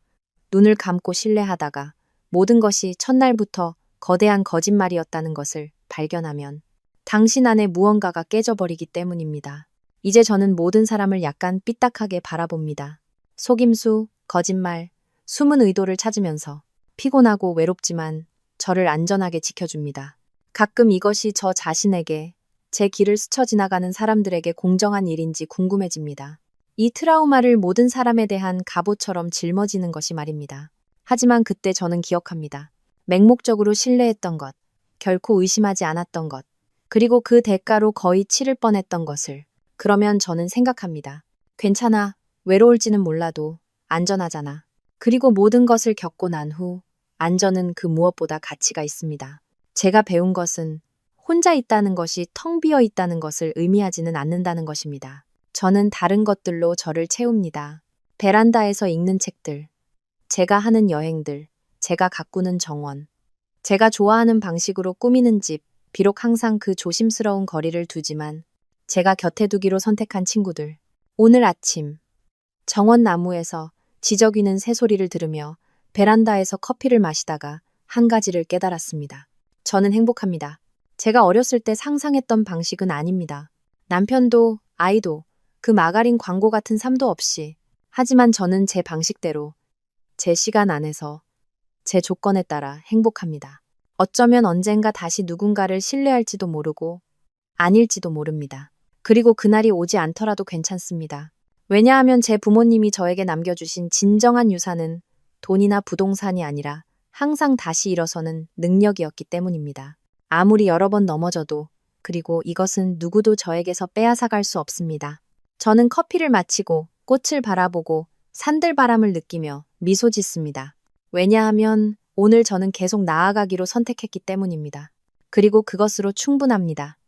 눈을 감고 신뢰하다가 모든 것이 첫날부터 거대한 거짓말이었다는 것을 발견하면 당신 안에 무언가가 깨져버리기 때문입니다. 이제 저는 모든 사람을 약간 삐딱하게 바라봅니다. 속임수, 거짓말, 숨은 의도를 찾으면서 피곤하고 외롭지만 저를 안전하게 지켜줍니다. 가끔 이것이 저 자신에게 제 길을 스쳐 지나가는 사람들에게 공정한 일인지 궁금해집니다. 이 트라우마를 모든 사람에 대한 갑옷처럼 짊어지는 것이 말입니다. 하지만 그때 저는 기억합니다. 맹목적으로 신뢰했던 것, 결코 의심하지 않았던 것, 그리고 그 대가로 거의 치를 뻔했던 것을. 그러면 저는 생각합니다. 괜찮아, 외로울지는 몰라도 안전하잖아. 그리고 모든 것을 겪고 난 후 안전은 그 무엇보다 가치가 있습니다. 제가 배운 것은 혼자 있다는 것이 텅 비어 있다는 것을 의미하지는 않는다는 것입니다. 저는 다른 것들로 저를 채웁니다. 베란다에서 읽는 책들, 제가 하는 여행들, 제가 가꾸는 정원, 제가 좋아하는 방식으로 꾸미는 집, 비록 항상 그 조심스러운 거리를 두지만 제가 곁에 두기로 선택한 친구들. 오늘 아침 정원 나무에서 지저귀는 새소리를 들으며 베란다에서 커피를 마시다가 한 가지를 깨달았습니다. 저는 행복합니다. 제가 어렸을 때 상상했던 방식은 아닙니다. 남편도 아이도 그 마가린 광고 같은 삶도 없이. 하지만 저는 제 방식대로, 제 시간 안에서, 제 조건에 따라 행복합니다. 어쩌면 언젠가 다시 누군가를 신뢰할지도 모르고 아닐지도 모릅니다. 그리고 그날이 오지 않더라도 괜찮습니다. 왜냐하면 제 부모님이 저에게 남겨주신 진정한 유산은 돈이나 부동산이 아니라 항상 다시 일어서는 능력이었기 때문입니다. 아무리 여러 번 넘어져도, 그리고 이것은 누구도 저에게서 빼앗아갈 수 없습니다. 저는 커피를 마치고 꽃을 바라보고 산들바람을 느끼며 미소 짓습니다. 왜냐하면 오늘 저는 계속 나아가기로 선택했기 때문입니다. 그리고 그것으로 충분합니다.